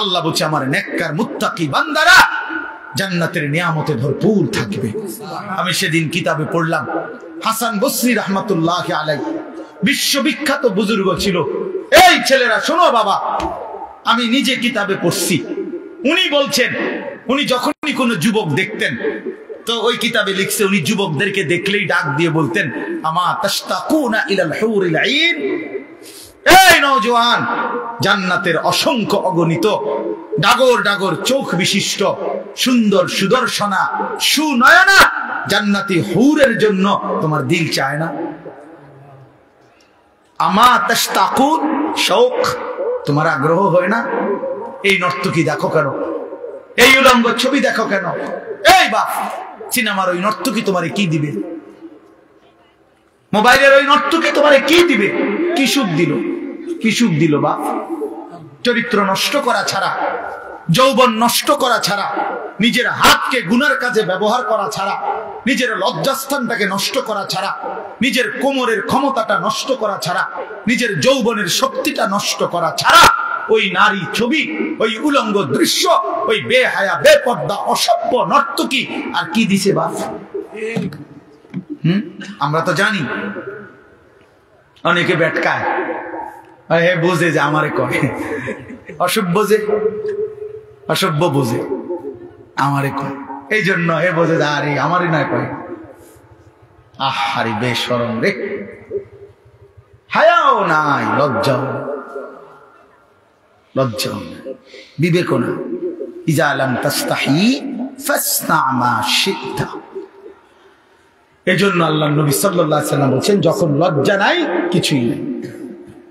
আল্লাহ বলছে আমার নেককার মুত্তাকি বান্দারা জান্নাতের নিয়ামতে ভরপুর থাকবে। আমি সেদিন কিতাবে পড়লাম, হাসান বসরি রাহমাতুল্লাহি আলাইহি বিশ্ববিখ্যাত বুজুর্গ ছিল। এই ছেলেরা শোনো বাবা, আমি নিজে কিতাবে পড়ছি, উনি বলছেন উনি যখনই কোনো যুবক দেখতেন তো ওই কিতাবে লিখছে উনি যুবকদেরকে দেখলেই ডাক দিয়ে বলতেন, আমা তাশতাকুনা ইলাল হুরিল আইন, এই নওজোয়ান, জান্নাতের অসংখ্য অগণিত ডাগর ডাগর চোখ বিশিষ্ট সুন্দর সুদর্শনা সুনয়না জান্নাতি হুরের জন্য তোমার দিল চায় না? আমা তাশতাকুন, শৌক, তোমার আগ্রহ হয় না? এই নর্তকী দেখো কেন, এই উলঙ্গ ছবি দেখো কেন? এই বাপ, সিনেমার ওই নর্তকী তোমারে কি দিবে? মোবাইলের ওই নর্তকী তোমারে কি দিবে? কি সুখ দিল? কি সুখ দিল বাপ? চরিত্র নষ্ট করা ছাড়া, যৌবন নষ্ট করা ছাড়া, নিজের হাতকে গুনার কাজে ব্যবহার করা ছাড়া, নিজের লজ্জাস্থানটাকে নষ্ট করা ছাড়া, নিজের কোমরের ক্ষমতাটা নষ্ট করা ছাড়া, নিজের যৌবনের শক্তিটা নষ্ট করা ছাড়া ওই নারী ছবি, ওই উলঙ্গ দৃশ্য, ওই বেহায়া বেপর্দা অসভ্য নর্তকী আর কি দিছে বাপ? আমরা তো জানি। অনেকে বেটকায়, হে বোঝে যে আমারে কয়, অসভ্য যে অসভ্য বোঝে আমারে কয়, এই জন্য হে বোঝে যে আরে আমারই নয় কয়। আহারে বেশরম রে, হায়াও নাই, লজ্জাও লজ্জাও নাই, বিবেকও না। ইজা লাম তাস্তাহি ফাসনা মা শিতা। এজন্য আল্লাহর নবী সাল্লাল্লাহু আলাইহি ওয়াসাল্লাম বলেন, যখন লজ্জা নাই কিছুই নেই,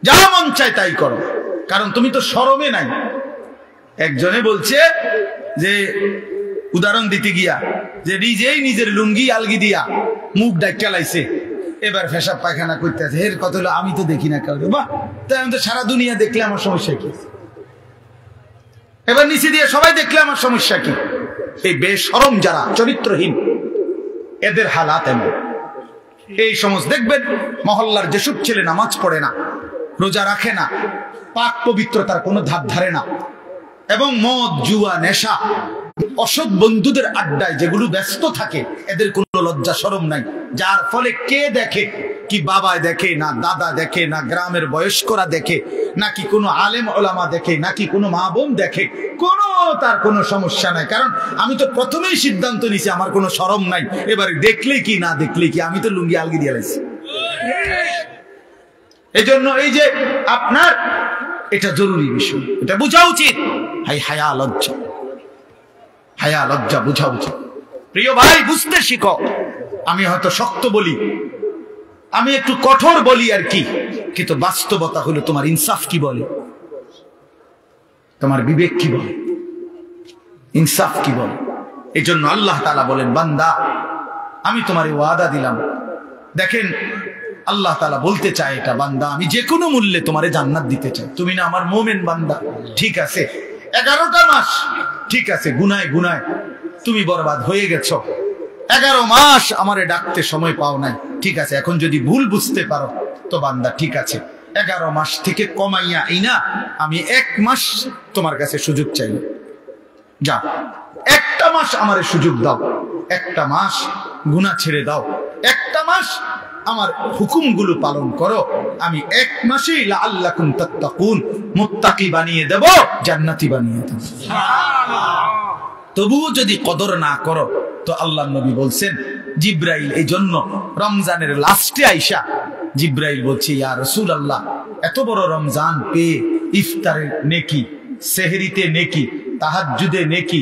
যা মন চায় তাই করো, কারণ তুমি তো শরমে নাই। একজনে বলছে যে, উদাহরণ দিতে গিয়া, যে নিজেই নিজের লুঙ্গি আলগি দিয়া মুখ ডাক্কা লাইছে, এবার পেশাব পায়খানা করতে আছে। এর কথা হলো আমি তো দেখি না কাউকে। বাহ, তাই আমি তো সারা দুনিয়া দেখলে আমার সমস্যা কি? এবার নিচে দিয়ে সবাই দেখলে আমার সমস্যা কি? এই বেশরম যারা চরিত্রহীন, এদের হালাত এমন। এই সমস্ত দেখবেন মহল্লার যেসব ছেলে নামাজ পড়ে না, রোজা রাখে না, পাক পবিত্রতার কোনো ধার ধারে না, এবং মদ জুয়া নেশা অসৎ বন্ধুদের আড্ডায় যেগুলো ব্যস্ত থাকে, এদের কোনো লজ্জা শরম নাই। যার ফলে কে দেখে, কি বাবা দেখে না, দাদা দেখে না, গ্রামের বয়স্করা দেখে নাকি কোনো আলেম ওলামা দেখে নাকি কোনো মা বোন দেখে, কোনো তার কোনো সমস্যা নাই। কারণ আমি তো প্রথমেই সিদ্ধান্ত নিছি আমার কোনো শরম নাই, এবারে দেখলে কি না দেখলে কি, আমি তো লুঙ্গি আলগি দিয়ে লাইছি। এই জন্য এই যে আপনার এটা জরুরি বিষয়, এটা বোঝা উচিত। হায়া লজ্জা, হায়া লজ্জা বোঝা উচিত। প্রিয় ভাই, বুঝতে শিখো। আমি হয়তো শক্ত বলি, আমি একটু কঠোর বলি আর কি, কিন্তু বাস্তবতা হলো তোমার ইনসাফ কি বলে, তোমার বিবেক কি বলে, ইনসাফ কি বলে। এই জন্য আল্লাহ তাআলা বলেন, বান্দা আমি তোমার ওয়াদা দিলাম। দেখেন আল্লাহ তাআলা বলতে চায় এটা, বান্দা আমি যে কোনো মূল্যে তোমারে জান্নাত দিতে চাই। তুমি না আমার মুমিন বান্দা, ঠিক আছে 11টা মাস, ঠিক আছে গুনায় গুনায় তুমি বরবাদ হয়ে গেছো, 11 মাস আমারে ডাকতে সময় পাও নাই, ঠিক আছে। এখন যদি ভুল বুঝতে পারো তো বান্দা ঠিক আছে, 11 মাস থেকে কমাইয়া এই না, আমি 1 মাস তোমার কাছে সুযোগ চাই, যা 1টা মাস আমারে সুযোগ দাও, 1টা মাস গুনাহ ছেড়ে দাও, 1টা মাস আমার হুকুমগুলো পালন করো, আমি 1 মাসেই লাআল্লাকুম তাত্তাকুন মুত্তাকি বানিয়ে দেব, জান্নাতি বানিয়ে দেব। তবুও যদি কদর না করো তো আল্লাহর নবী বলছেন, জিব্রাইল এই জন্য রমজানের লাস্টে আইসা জিব্রাইল বলছে, ইয়া রাসূলুল্লাহ এত বড় রমজান পেয়ে ইফতারের নেকি, সেহরিতে নেকি, তাহাজ্জুদে নেকি,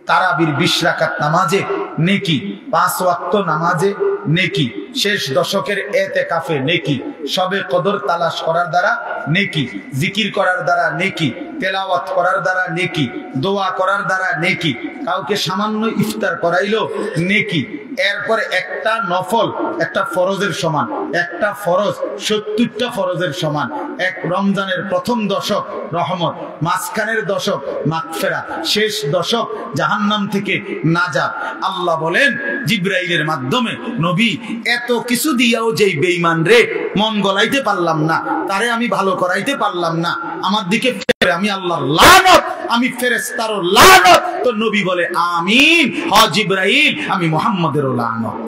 তারাবির 20 রাকাত নামাজে নেকি, 5 ওয়াক্ত নামাজে নেকি, শেষ দশকের এতেকাফে নেকি, সবে কদর তালাশ করার দ্বারা নেকি, জিকির করার দ্বারা নেকি, তেলাওয়াত করার দ্বারা নেকি, দোয়া করার দ্বারা নেকি, কাউকে সামান্য ইফতার করাইলো নেকি, এরপরে একটা নফল একটা ফরজের সমান, একটা ফরজ 70টা ফরজের সমান, এক রমজানের প্রথম দশক রহমত, মাঝখানের দশক মাগফিরাত, শেষ দশক জাহান্নাম থেকে নাজাত। আল্লাহ বলেন জিব্রাইলের মাধ্যমে, নবী এত কিছু দিয়াও যেই বেঈমান রে মন গলাইতে পারলাম না, তারে আমি ভালো করাইতে পারলাম না, আমার দিকে আমি আল্লাহর লানত, আমি ফেরেশতারও লানত। তো নবী বলে আমিন, হ জিব্রাইল আমি মুহাম্মাদেরও লানত,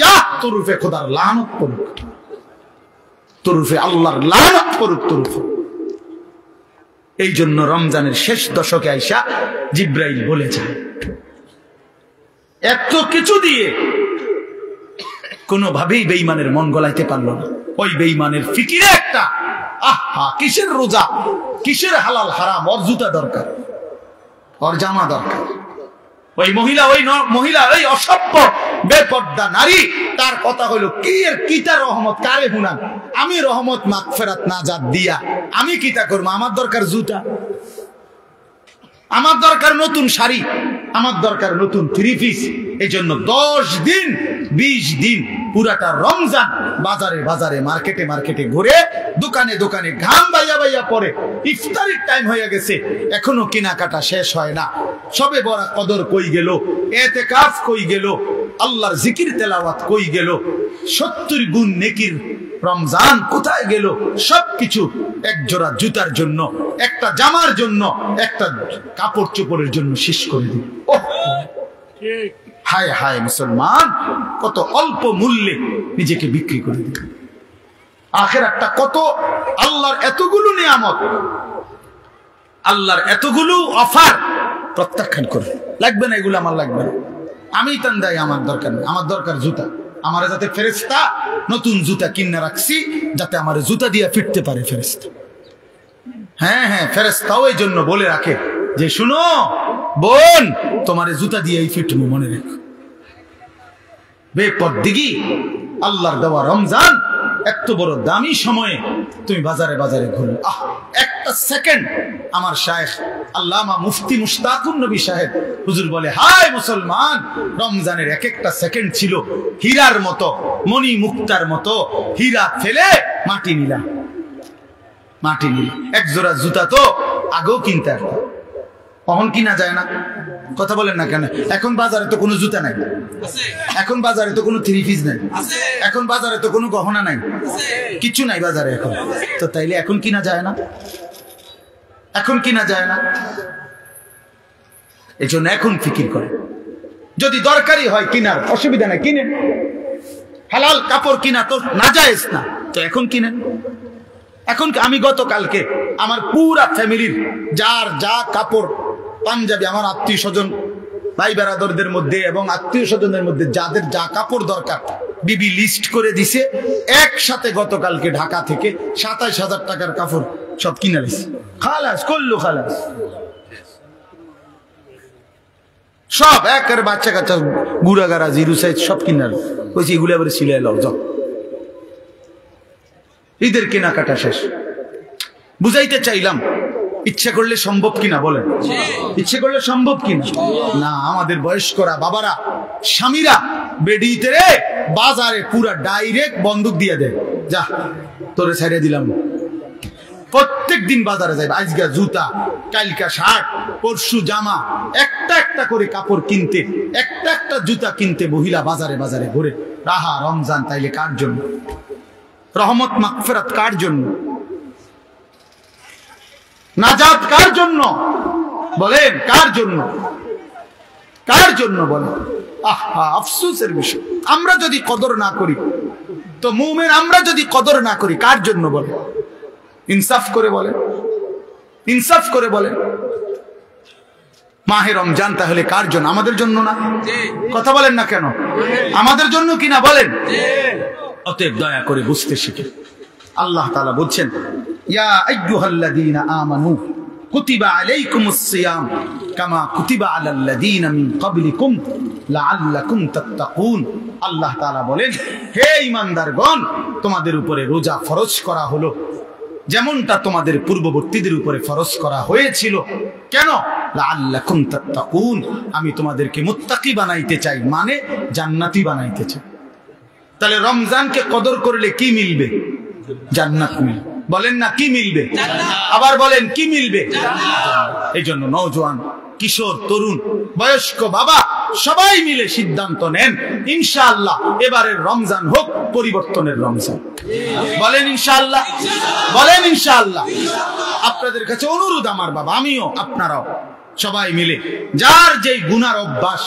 যা তোর উপরে খোদার লানত করুক। তরফে আল্লাহর লানত পড়ুক তরফে। এই জন্য রমজানের শেষ দশকে আইসা জিব্রাইল বলে যায়, এত কিছু দিয়ে কোনোভাবেই বেঈমানের মন গলাইতে পারলো না। ওই বেঈমানের ফিকিরে একটা, আহা কিসের রোজা, কিসের হালাল হারাম, ওর জুতা দরকার, ওর জামা দরকার। ওই মহিলা ওই অসভ্য বেপর্দা নারী, তার কথা হলো কি এর কিতা রহমত কারে হুনান, আমি রহমত মাগফিরাত নাজাত দিয়া আমি কিতা করবো, আমার দরকার জুতা, আমার দরকার নতুন শাড়ি, আমার দরকার নতুন 3 পিস। এই জন্য 10 দিন 20 দিন পুরাটা রমজান বাজারে বাজারে মার্কেটে মার্কেটে ঘুরে, দোকানে দোকানে ঘাম বাইয়া বাইয়া পরে, ইফতারির টাইম হয়ে গেছে, এখনো কেনাকাটা শেষ হয় না। সবে বড় কদর কই গেল, এতেকাফ কই গেল, আল্লাহর জিকির তেলাওয়াত কই গেল, 70 গুণ নেকির রমজান কোথায় গেল? সবকিছু এক জোড়া জুতার জন্য, একটা জামার জন্য, একটা কাপড় চোপড়ের জন্য শেষ করে দিল। হায় হায় মুসলমান, কত অল্প মূল্যে নিজেকে বিক্রি করে দিল। আখিরাতটা কত, আল্লাহর এতগুলো নিয়ামত, আল্লাহর এতগুলো অফার প্রত্যাখ্যান করে, লাগবে না এগুলো, আমার লাগবে না, আমি তান্দাই, আমার দরকার নেই, আমার দরকার জুতা। আমার যাতে ফেরেশতা নতুন জুতা কিনে রাখছি, যাতে আমার জুতা দিয়ে ফিরতে পারে ফেরেশতা। হ্যাঁ হ্যাঁ, ফেরেশতাও এই জন্য বলে রাখে যে শুনো বোন, তোমার জুতা দিয়েই ফিটবো, মনে রেখো। বেপরদিগি আল্লাহর দেওয়া রমজান, এত বড় দামি সময়ে তুমি বাজারে বাজারে ঘুরো, একটা সেকেন্ড। আমার শায়েখ আল্লামা মুফতি মুশতাকুন নবী সাহেব হুজুর বলে, হায় মুসলমান, রমজানের এক একটা সেকেন্ড ছিল হীরার মতো, মণি মুক্তার মতো, হীরা ফেলে মাটি নিলাম, মাটি নিলাম। এক জোড়া জুতা তো আগেও কিনতে আসতাম, কখন কিনা যায় না? কথা বলেন না কেন? এখন বাজারে তো কোনো জুতা নাই, এখন বাজারে তো কোনো 3 পিস নাই, এখন বাজারে তো কোনো গহনা নাই, কিছু নাই বাজারে এখন। তো তাইলে এখন কিনা যায় না? এখন কিনা যায় না? এই জন্য এখন ফিকির করে, যদি দরকারি হয় কিনার, অসুবিধা নাই, কিনেন। হালাল কাপড় কিনা তো নাজায়েজ না, তো এখন কিনেন। এখন আমি গতকালকে আমার পুরা ফ্যামিলির যার যা কাপড় পাঞ্জাবি, আমার আত্মীয় স্বজন ভাই বেরাদরদের মধ্যে এবং আত্মীয় স্বজনের মধ্যে যাদের যা কাপড় দরকার, বিবি লিস্ট করে দিছে, একসাথে গতকালকে ঢাকা থেকে 27,000 টাকার কাপড় সব কিনে নিছে। খালাস করলো, খালাস সব, একের বাচ্চা কাচ্চা গুড়াগাড়া জিরু সাইজ সব কিনার কইছি, এগুলো আবার সিলাই লাও যাও। ঈদের কেনাকাটা শেষ। বুঝাইতে চাইলাম, ইচ্ছা করলে সম্ভব কিনা বলেন? ইচ্ছে করলে সম্ভব কিনা? না, আমাদের বয়স্করা বাবারা, স্বামীরা বেডিতে বাজারে পুরা ডাইরেক্ট বন্দুক দিয়ে দেয়, যা তোরে ছেড়ে দিলাম। প্রত্যেক দিন বাজারে যাই, আজকে জুতা, কালকা শার্ট, পরশু জামা, একটা একটা করে কাপড় কিনতে, একটা একটা জুতা কিনতে মহিলা বাজারে বাজারে ঘুরে। রাহা রমজান তাইলে কার জন্য? রহমত মাগফিরাত কার জন্য? নাজাত কার জন্য? বলেন কার জন্য? কার জন্য বলেন? আহা, আফসোসের বিষয়। আমরা যদি কদর না করি তো মুমিন, আমরা যদি কদর না করি কার জন্য বলেন? ইনসাফ করে বলেন, ইনসাফ করে বলেন। মাহে রমজান তাহলে কার জন্য? আমাদের জন্য না? কথা বলেন না কেন? আমাদের জন্য কিনা বলেন? অতএব দয়া করে বুঝতে শিখে। আল্লাহ তাআলা বলছেন, ইয়া আইয়ুহাল্লাযীনা আমানু কুতিবা আলাইকুমুস সিয়াম কামা কুতিবা আলাল্লাযীনা মিন ক্বাবলিকুম লাআল্লাকুম তাত্তাকুন। আল্লাহ তাআলা বলেন, হে ঈমানদারগণ, তোমাদের উপরে রোজা ফরজ করা হলো যেমনটা তোমাদের পূর্ববর্তীদের উপরে ফরজ করা হয়েছিল। কেন? লাআল্লাকুম তাত্তাকুন, আমি তোমাদেরকে মুত্তাকি বানাইতে চাই, মানে জান্নাতি বানাইতে চাই। তাহলে রমজানকে কদর করলে কি মিলবে? জান্নাত মিলবে। বলেন না কি মিলবে? আবার বলেন কি মিলবে? এই জন্য নওজোয়ান, কিশোর, তরুণ, বয়স্ক, বাবা সবাই মিলে সিদ্ধান্ত নেন, ইনশাআল্লাহ এবারের রমজান হোক পরিবর্তনের রমজান। বলেন ইনশাআল্লাহ, বলেন ইনশাআল্লাহ। আপনাদের কাছে অনুরোধ আমার বাবা, আমিও, আপনারাও সবাই মিলে যার যেই গুনার অভ্যাস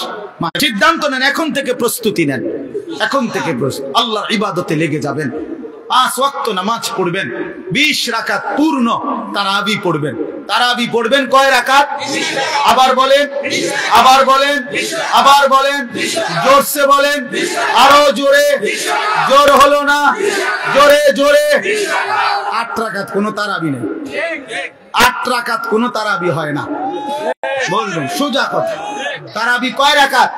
সিদ্ধান্ত নেন, এখন থেকে প্রস্তুতি নেন, এখন থেকে আল্লাহর ইবাদতে লেগে যাবেন। 5 ওয়াক্ত নামাজ পড়বেন, 20 রাকাত পূর্ণ তারাবি পড়বেন। তারাবি পড়বেন কয় রাকাত? আবার বলেন, আবার বলেন, আবার বলেন, জোরসে বলেন, আরো জোরে। জোর হলো না, জোরে জোরে। 8 রাকাত কোনো তারাবি নেই, 8 রাকাত কোনো তারাবি হয় না। বলবেন সোজা কথা, তারাবি কয় রাকাত?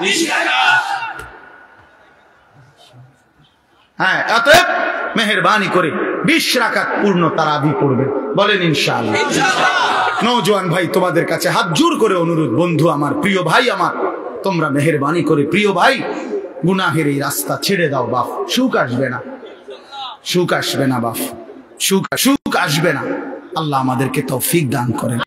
হ্যাঁ, অতএব মেহেরবানি করে 20 রাকাত পূর্ণ তারাবি পড়বেন। বলেন ইনশাআল্লাহ। নওজোয়ান ভাই, তোমাদের কাছে হাত জোর করে অনুরোধ, বন্ধু আমার, প্রিয় ভাই আমার, তোমরা মেহেরবানি করে, প্রিয় ভাই, গুনাহের এই রাস্তা ছেড়ে দাও বাপ। সুখ আসবে না, সুখ আসবে না বাপ, সুখ আসবে না। আল্লাহ আমাদেরকে তৌফিক দান করেন।